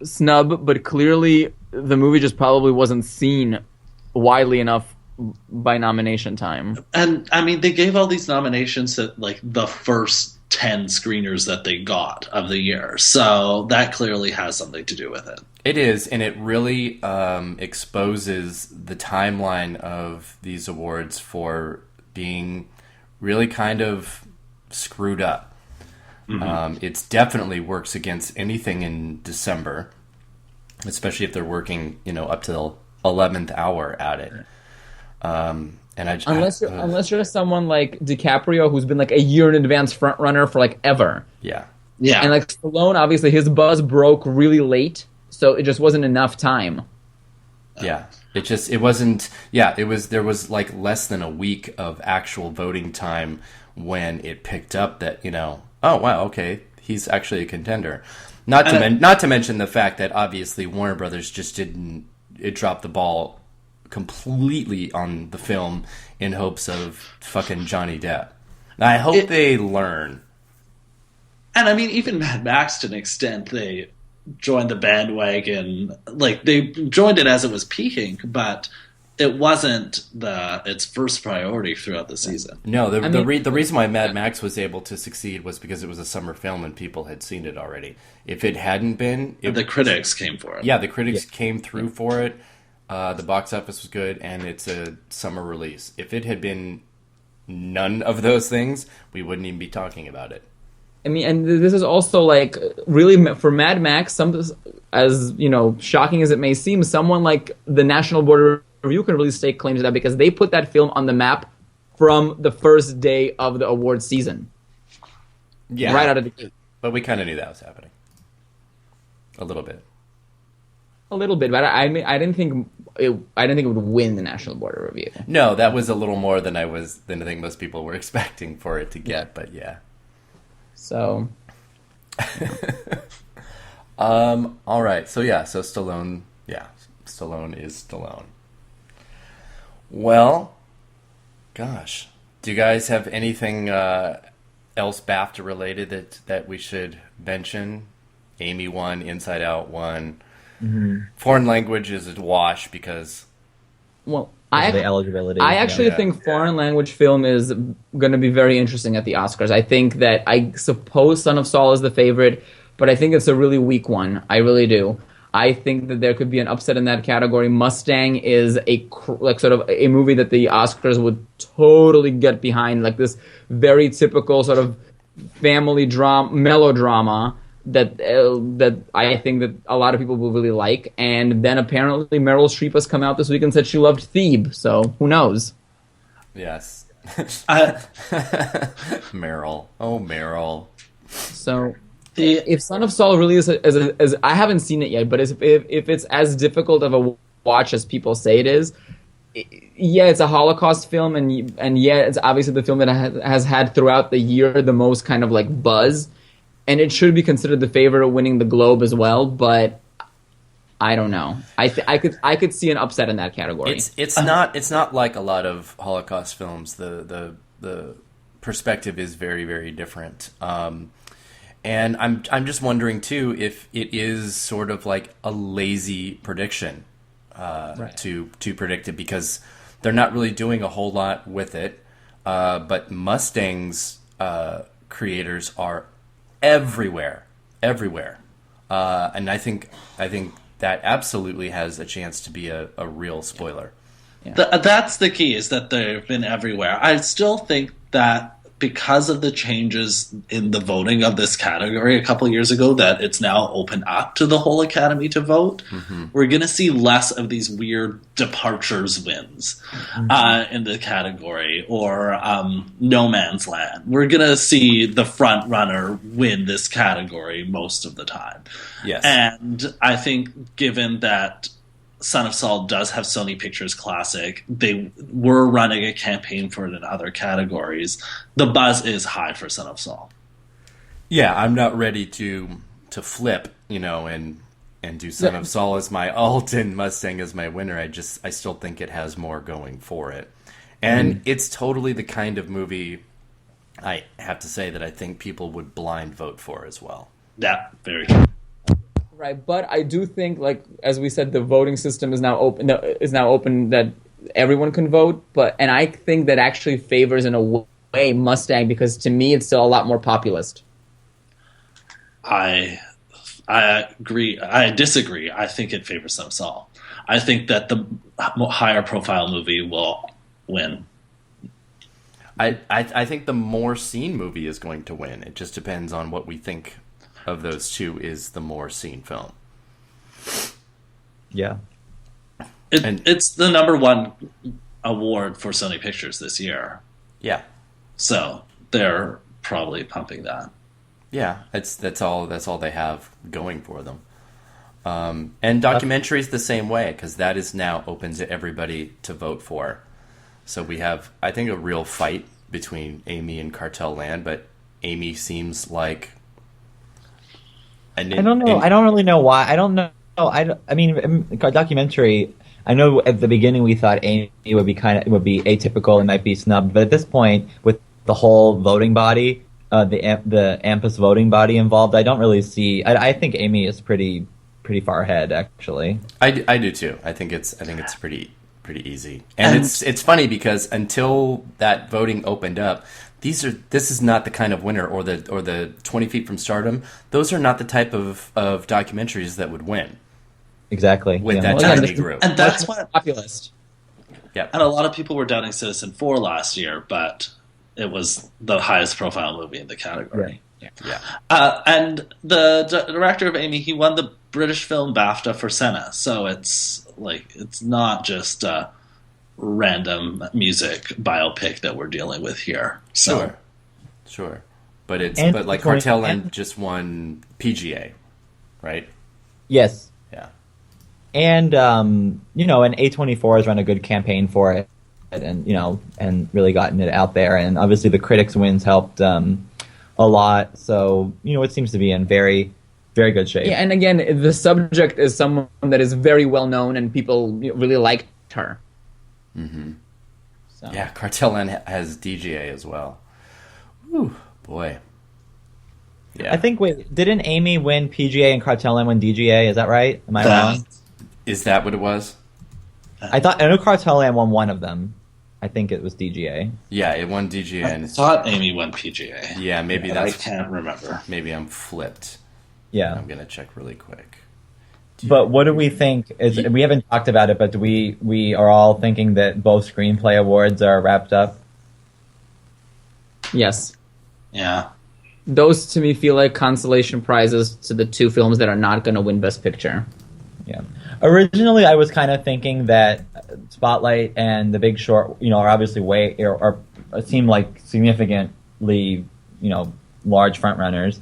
snub, but clearly the movie just probably wasn't seen widely enough by nomination time. And I mean, they gave all these nominations at like the first 10 screeners that they got of the year, so that clearly has something to do with it. It is, and it really exposes the timeline of these awards for being really kind of screwed up. Mm-hmm. It definitely works against anything in December, especially if they're working, up to the 11th hour at it. Unless you're someone like DiCaprio, who's been like a year in advance frontrunner for like ever. Yeah. And like Stallone, obviously his buzz broke really late, so it just wasn't enough time. Yeah. There was like less than a week of actual voting time when it picked up that, oh wow, okay, he's actually a contender. Not to mention the fact that obviously Warner Brothers just dropped the ball completely on the film in hopes of fucking Johnny Depp. And I hope they learn. And I mean, even Mad Max, to an extent, they joined the bandwagon. Like, they joined it as it was peaking, but it wasn't its first priority throughout the season. No, the reason why Mad Max was able to succeed was because it was a summer film and people had seen it already. If it hadn't been... the critics came for it. Yeah, the critics came through for it. The box office was good, and it's a summer release. If it had been none of those things, we wouldn't even be talking about it. I mean, and this is also like really for Mad Max. As shocking as it may seem, someone like the National Board of Review can really stake claim to that, because they put that film on the map from the first day of the award season. Yeah, right out of the gate. But we kind of knew that was happening. A little bit, but I didn't think it would win the National Board of Review. No, that was a little more than I think most people were expecting for it to get. But yeah. So. All right. So Stallone Yeah, Stallone is Stallone. Well, gosh, do you guys have anything else BAFTA related that we should mention? Amy won, Inside Out won. Foreign language is a wash because... Well, The eligibility. I actually think foreign language film is going to be very interesting at the Oscars. I think that, I suppose Son of Saul is the favorite, but I think it's a really weak one. I really do. I think that there could be an upset in that category. Mustang is sort of a movie that the Oscars would totally get behind, like this very typical sort of family drama, melodrama that I think that a lot of people will really like. And then apparently Meryl Streep has come out this week and said she loved Thebe, so who knows? Yes. Meryl. Oh, Meryl. So... if Son of Saul really is as I haven't seen it yet, but if it's as difficult of a watch as people say it is, yeah, it's a Holocaust film, and yeah, it's obviously the film that has had throughout the year the most kind of like buzz, and it should be considered the favorite of winning the Globe as well. But I don't know. I could see an upset in that category. It's not like a lot of Holocaust films. The perspective is very, very different. And I'm just wondering too if it is sort of like a lazy prediction to predict it, because they're not really doing a whole lot with it. But Mustang's creators are everywhere, and I think that absolutely has a chance to be a real spoiler. Yeah. That's the key, is that they've been everywhere. I still think that because of the changes in the voting of this category a couple of years ago, that it's now open up to the whole Academy to vote, we're going to see less of these weird departures wins in the category, or No Man's Land. We're going to see the front runner win this category most of the time. Yes. And I think given that Son of Saul does have Sony Pictures Classic, they were running a campaign for it in other categories, the buzz is high for Son of Saul. Yeah, I'm not ready to flip, and do Son of Saul as my alt and Mustang as my winner. I still think it has more going for it. And it's totally the kind of movie, I have to say, that I think people would blind vote for as well. Yeah, very true. Right, but I do think, like as we said, the voting system is now open. That everyone can vote. And I think that actually favors in a way Mustang, because to me it's still a lot more populist. I agree. I disagree. I think it favors Son of Saul. I think that the higher profile movie will win. I think the more seen movie is going to win. It just depends on what we think of those two is the more seen film. Yeah. It's the #1 award for Sony Pictures this year. Yeah. So they're probably pumping that. Yeah, that's all they have going for them. And documentaries the same way, because that is now open to everybody to vote for. So we have, I think, a real fight between Amy and Cartel Land, but Amy seems like... I don't know. I don't really know why. I don't know. I mean, a documentary. I know at the beginning we thought Amy would be atypical and might be snubbed, but at this point, with the whole voting body, the AMPAS voting body involved, I don't really see. I think Amy is pretty far ahead, actually. I do too. I think it's pretty easy, and it's funny because until that voting opened up, this is not the kind of winner, or the 20 Feet from Stardom. Those are not the type of documentaries that would win. Exactly. With that tiny group. And that's what populist. Yeah. And a lot of people were doubting Citizen 4 last year, but it was the highest profile movie in the category. Right. Yeah. And the director of Amy, he won the British Film BAFTA for Senna. So it's not just random music biopic that we're dealing with here. So. Sure. But Cartel Land just won PGA, right? Yes. Yeah. And and A24 has run a good campaign for it, and really gotten it out there. And obviously the critics wins helped a lot. So it seems to be in very very good shape. Yeah, and again, the subject is someone that is very well known and people really liked her. Mm-hmm. So. Yeah, Cartel N has DGA as well. Whew, boy. Yeah. I think, didn't Amy win PGA and Cartel N win DGA? Is that right? Am I wrong? Is that what it was? I know Cartel N won one of them. I think it was DGA. Yeah, it won DGA. I thought Amy won PGA. Yeah, maybe but that's... I can't remember. Maybe I'm flipped. Yeah. I'm going to check really quick. But what do we think? We haven't talked about it, but we are all thinking that both screenplay awards are wrapped up? Yes. Yeah. Those to me feel like consolation prizes to the two films that are not going to win Best Picture. Yeah. Originally, I was kind of thinking that Spotlight and The Big Short, are obviously seem like significantly, large front runners.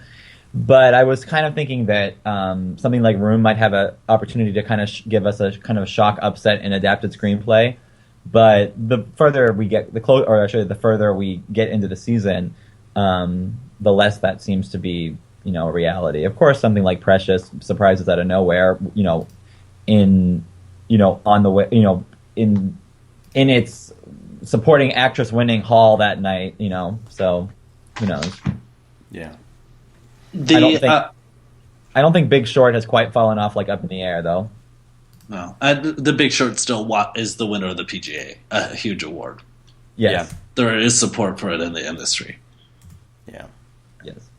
But I was kind of thinking that something like Room might have an opportunity to kind of give us a kind of shock upset in adapted screenplay. But the further we get, the further we get into the season, the less that seems to be, a reality. Of course, something like Precious surprises out of nowhere, in its supporting actress winning Hall that night, so who knows? Yeah. I don't think Big Short has quite fallen off like up in the air though. No, The Big Short still is the winner of the PGA, a huge award. Yes. Yeah. There is support for it in the industry. Yeah. Yes.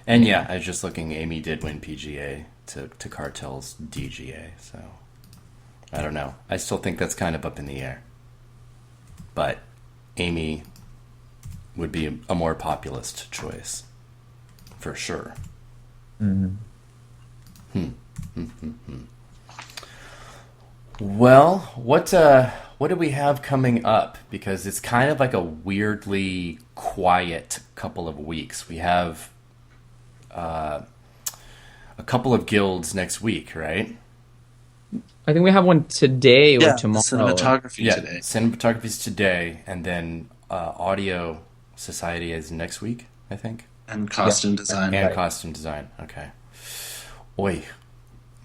And yeah, I was just looking, Amy did win PGA to Cartel's DGA, so I don't know. I still think that's kind of up in the air. But Amy would be a more populist choice, for sure. Mm-hmm. Well, what do we have coming up? Because it's kind of like a weirdly quiet couple of weeks. We have a couple of guilds next week, right? I think we have one today or tomorrow. Cinematography today. Cinematography's today, and then Audio Society is next week, I think. And costume design. And Right. costume design, okay. Oy,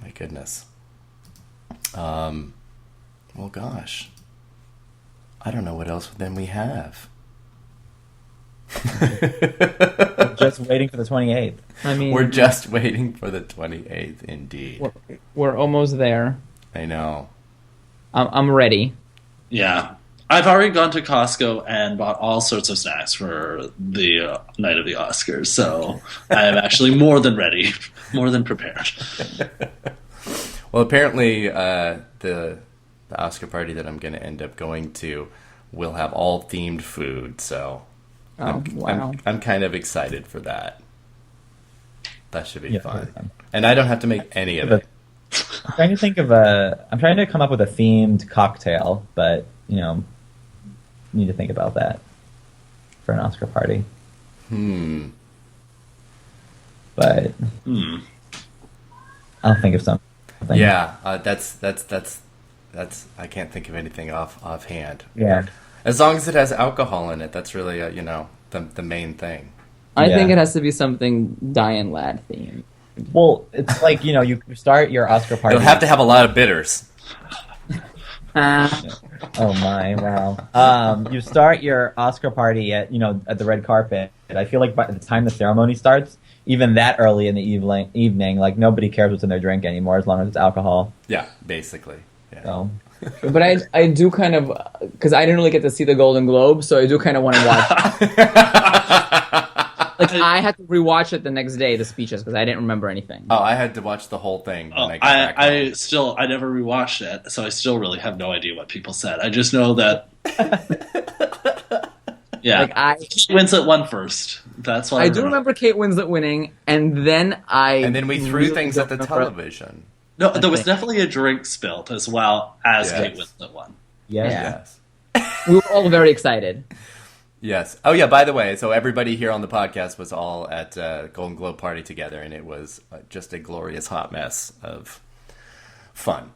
my goodness. Well, gosh. I don't know what else then we have. Just waiting for the 28th. I mean, We're just waiting for the 28th, indeed. we're almost there. I know. I'm ready. Yeah. I've already gone to Costco and bought all sorts of snacks for the night of the Oscars, so I am actually more than ready, more than prepared. Well, apparently the Oscar party that I'm going to end up going to will have all themed food, so Wow. I'm kind of excited for that. That should be Yeah, fun. fun. And I don't have to make any of it. I'm trying to come up with a themed cocktail, but need to think about that for an Oscar party. But I'll think of something. Yeah, that's I can't think of anything offhand. Yeah. As long as it has alcohol in it, that's really the main thing. I Yeah. think it has to be something Diane Ladd themed. Well, it's like you start your Oscar party. It'll have to have a lot of bitters. Oh my! Wow. You start your Oscar party at the red carpet. And I feel like by the time the ceremony starts, even that early in the evening, like nobody cares what's in their drink anymore as long as it's alcohol. Yeah, basically. Yeah. So But I do kind of, because I didn't really get to see the Golden Globe, so I do kind of want to watch. Like, I had to rewatch it the next day, the speeches, because I didn't remember anything. Oh, I had to watch the whole thing when I got back home. I never rewatched it, so I still really have no idea what people said. I just know that. Yeah, Like, Kate Winslet won first. That's what I do remember Kate Winslet winning, and then And then we threw really things at the don't remember- television. No, there was think. definitely a drink spilt as well as Yes. Kate Winslet won. yes. Yes. We were all very excited. Yes. Oh, yeah, by the way, so everybody here on the podcast was all at Golden Globe party together, and it was just a glorious hot mess of fun.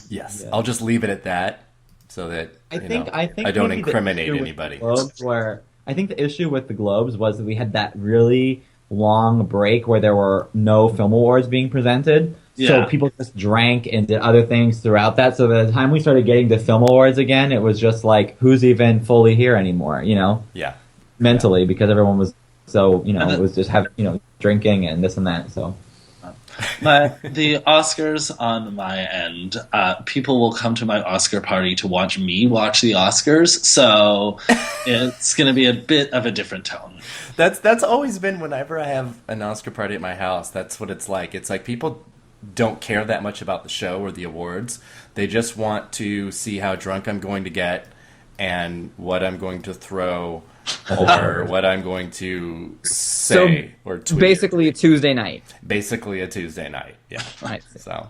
Yes. Yeah. I'll just leave it at that so that I think I don't maybe the incriminate issue with anybody. the Globes I think the issue with the Globes was that we had that really long break where there were no film awards being presented. So Yeah. people just drank and did other things throughout that. So by the time we started getting to film awards again, it was just like, who's even fully here anymore, Yeah. mentally, because everyone was so, it was just having, drinking and this and that. So The Oscars on my end, people will come to my Oscar party to watch me watch the Oscars, so it's going to be a bit of a different tone. That's always been whenever I have an Oscar party at my house. That's what it's like. It's like people don't care that much about the show or the awards. They just want to see how drunk I'm going to get and what I'm going to throw or what I'm going to say or tweet. Basically, a Tuesday night. Basically a Tuesday night. Yeah. Right. So.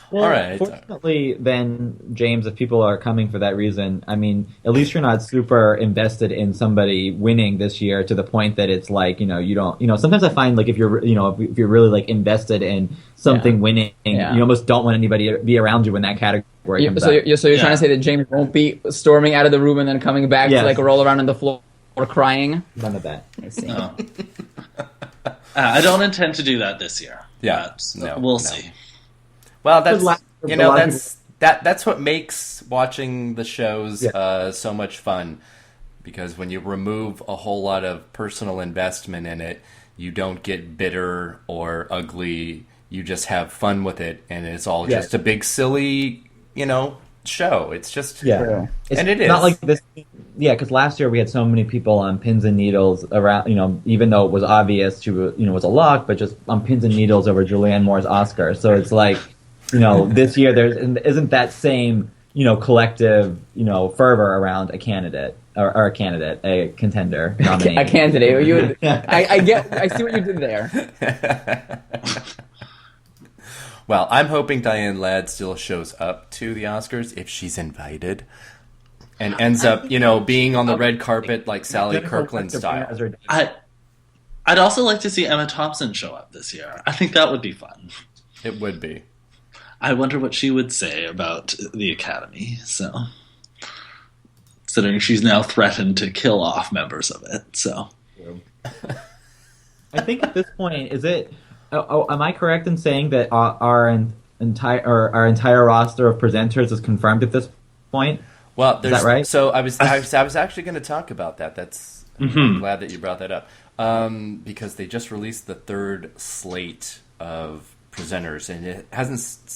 Well, all right. Fortunately, then, James, if people are coming for that reason, I mean, at least you're not super invested in somebody winning this year to the point that it's like, you don't, sometimes I find like if you're, if you're really like invested in something winning, you almost don't want anybody to be around you when that category comes So up. you're trying to say that James won't be storming out of the room and then coming back to like roll around on the floor crying? None of that. I see. No. I don't intend to do that this year. Yeah. But we'll see. Well, that's Because that's what makes watching the shows so much fun, because when you remove a whole lot of personal investment in it, you don't get bitter or ugly. You just have fun with it, and it's all just a big silly, show. It's just It's and it is not like this. Yeah, because last year we had so many people on pins and needles around. Even though it was obvious she was a lock, but just on pins and needles over Julianne Moore's Oscar. So it's like. This year there isn't that same, collective, fervor around a candidate or a contender nominee. A candidate. I see what you did there. Well, I'm hoping Diane Ladd still shows up to the Oscars if she's invited, and ends up, being on the red carpet like Sally Kirkland style. I'd also like to see Emma Thompson show up this year. I think that would be fun. It would be. I wonder what she would say about the Academy. So, considering she's now threatened to kill off members of it, so. I think at this point, is it? Am I correct in saying that our entire roster of presenters is confirmed at this point? Well, is that right? So I was actually going to talk about that. I'm glad that you brought that up, because they just released the third slate of presenters, and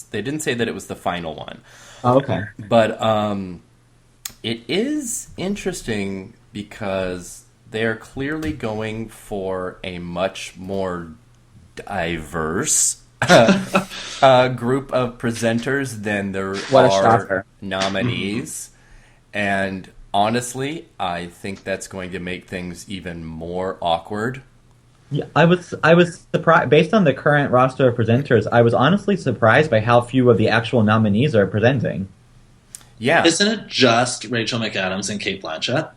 they didn't say that it was the final one. Oh, okay. But it is interesting because they're clearly going for a much more diverse group of presenters than there are nominees. And honestly, I think that's going to make things even more awkward. Yeah, I was surprised based on the current roster of presenters. I was honestly surprised by how few of the actual nominees are presenting. Yeah, isn't it just Rachel McAdams and Cate Blanchett?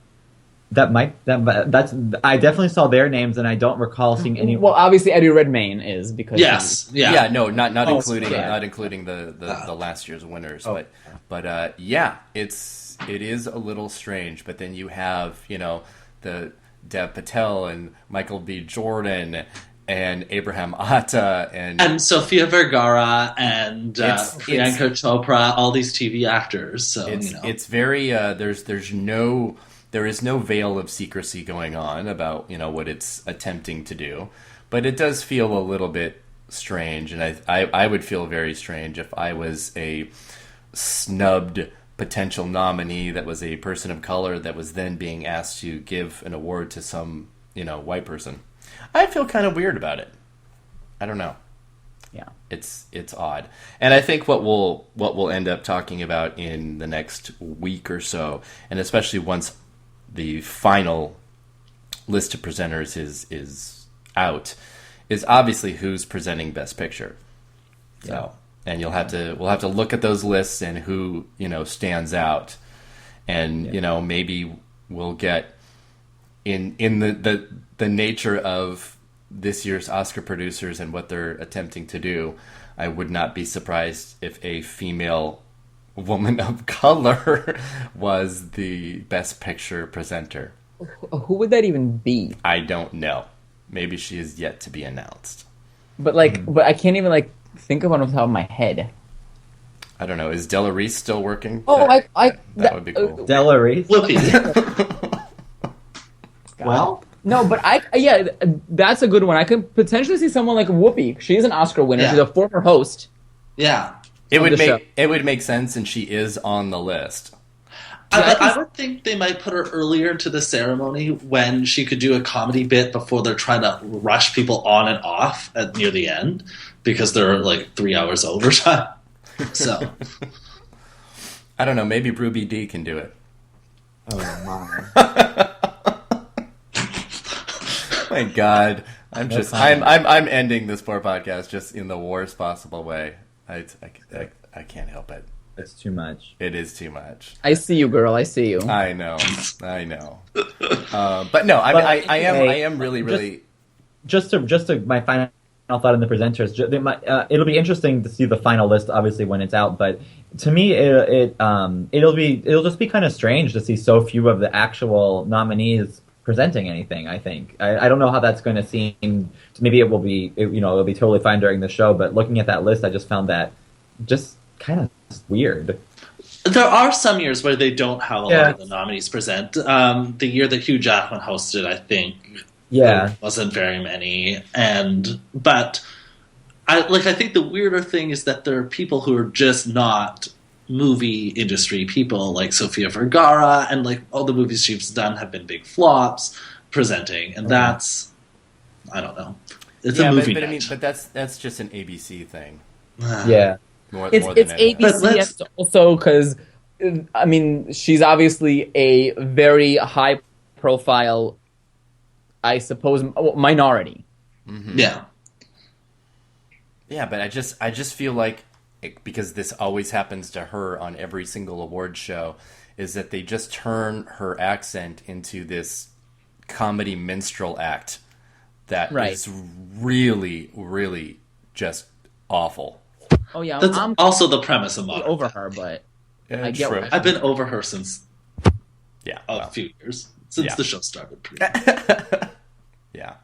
That's I definitely saw their names, and I don't recall seeing any. Well, obviously Eddie Redmayne is because no, not including the last year's winners, but it is a little strange. But then you have the Dev Patel and Michael B. Jordan and Abraham Atta and Sofia Vergara and Priyanka Chopra, all these TV actors. So it's very there is no veil of secrecy going on about what it's attempting to do, but it does feel a little bit strange, and I would feel very strange if I was a snubbed potential nominee that was a person of color that was then being asked to give an award to some white person. I feel kind of weird about it. I don't know. Yeah, it's odd, and I think what we'll end up talking about in the next week or so, and especially once the final list of presenters is out, is obviously who's presenting Best Picture. So, and we'll have to look at those lists and who stands out, and maybe we'll get in the nature of this year's Oscar producers and what they're attempting to do. I would not be surprised if a female woman of color was the Best Picture presenter. Who would that even be? I don't know. Maybe she is yet to be announced. But but I can't even think of one off the top of my head. I don't know. Is Della Reese still working? Oh, that would be cool. Della Reese. Whoopi. Well, no, but that's a good one. I could potentially see someone like Whoopi. She's an Oscar winner. Yeah. She's a former host. Yeah. It would the show. make sense, and she is on the list. I would think they might put her earlier into the ceremony when she could do a comedy bit before they're trying to rush people on and off near the end because they're 3 hours overtime. So I don't know. Maybe Ruby D can do it. oh my. My God, I'm ending this poor podcast just in the worst possible way. I can't help it. It's too much. It is too much. I see you, girl. I see you. I know. But no, I am really. Just to my final thought on the presenters. It'll be interesting to see the final list, obviously, when it's out. But to me, it'll just be kind of strange to see so few of the actual nominees presenting anything. I think I don't know how that's going to seem. Maybe it'll be totally fine during the show. But looking at that list, I just found that just kind of weird. there are some years where they don't have a lot of the nominees present. The year that Hugh Jackman hosted, I think, there wasn't very many. But I think the weirder thing is that there are people who are just not movie industry people, like Sofia Vergara, and all the movies she's done have been big flops presenting, and that's, I don't know. It's a movie night. But that's just an ABC thing. Yeah. It's ABC, and also because, I mean, she's obviously a very high-profile, I suppose, minority. Mm-hmm. Yeah. Yeah, but I just feel like, because this always happens to her on every single award show, is that they just turn her accent into this comedy minstrel act that is really, really just awful. Oh yeah, that's I'm also the premise of Modern over Family. her, but Yeah, I get true. what I've been over her since a few years, since the show started. Yeah.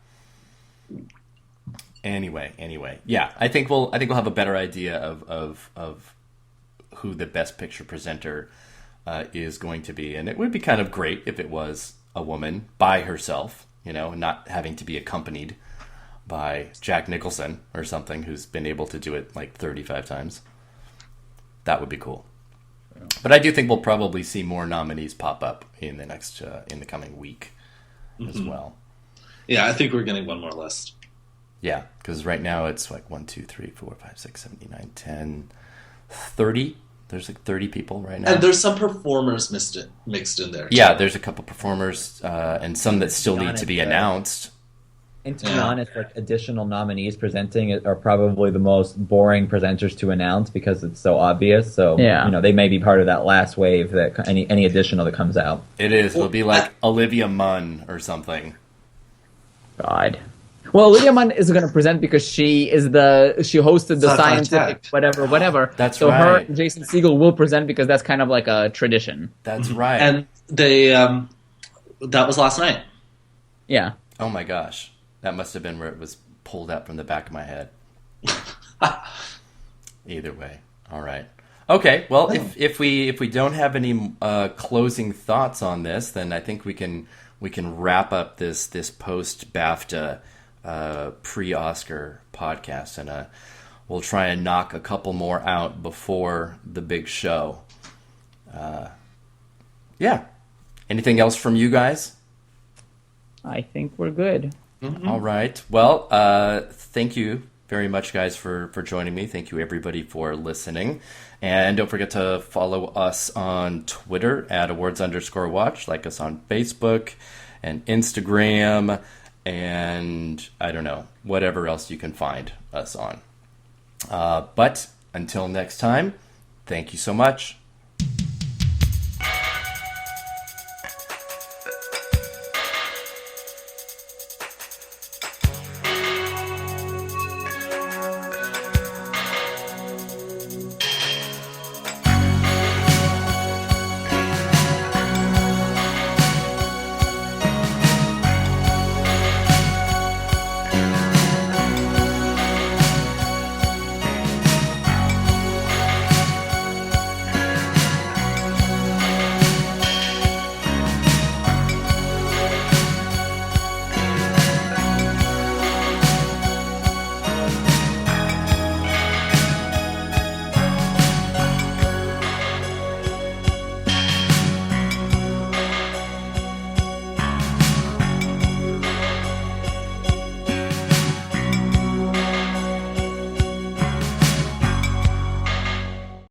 Anyway, yeah. I think we'll have a better idea of who the Best Picture presenter is going to be, and it would be kind of great if it was a woman by herself, not having to be accompanied by Jack Nicholson or something, who's been able to do it 35 times. That would be cool. Yeah. But I do think we'll probably see more nominees pop up in the coming week as well. Yeah, I think we're getting one more list. Yeah, because right now it's 1, 2, 3, 4, 5, 6, 7, 8, 9, 10, 30. There's 30 people right now. And there's some performers mixed in there. Yeah, there's a couple performers and some that still need to be announced. And to be honest, additional nominees presenting are probably the most boring presenters to announce because it's so obvious. So they may be part of that last wave that any additional that comes out. It is. It'll be Olivia Munn or something. God. Well, Olivia Munn is going to present because she hosted the scientific whatever. That's so right. So her and Jason Segel will present because that's kind of like a tradition. That's right. And they that was last night. Yeah. Oh my gosh. That must have been where it was pulled out from the back of my head. Either way. All right. Okay. Well, if we don't have any closing thoughts on this, then I think we can wrap up this post BAFTA pre-Oscar podcast, and we'll try and knock a couple more out before the big show. Yeah. Anything else from you guys? I think we're good. Mm-hmm. All right. Well, thank you very much, guys, for joining me. Thank you, everybody, for listening. And don't forget to follow us on Twitter at @awards_watch. Like us on Facebook and Instagram, and I don't know, whatever else you can find us on. But until next time, thank you so much.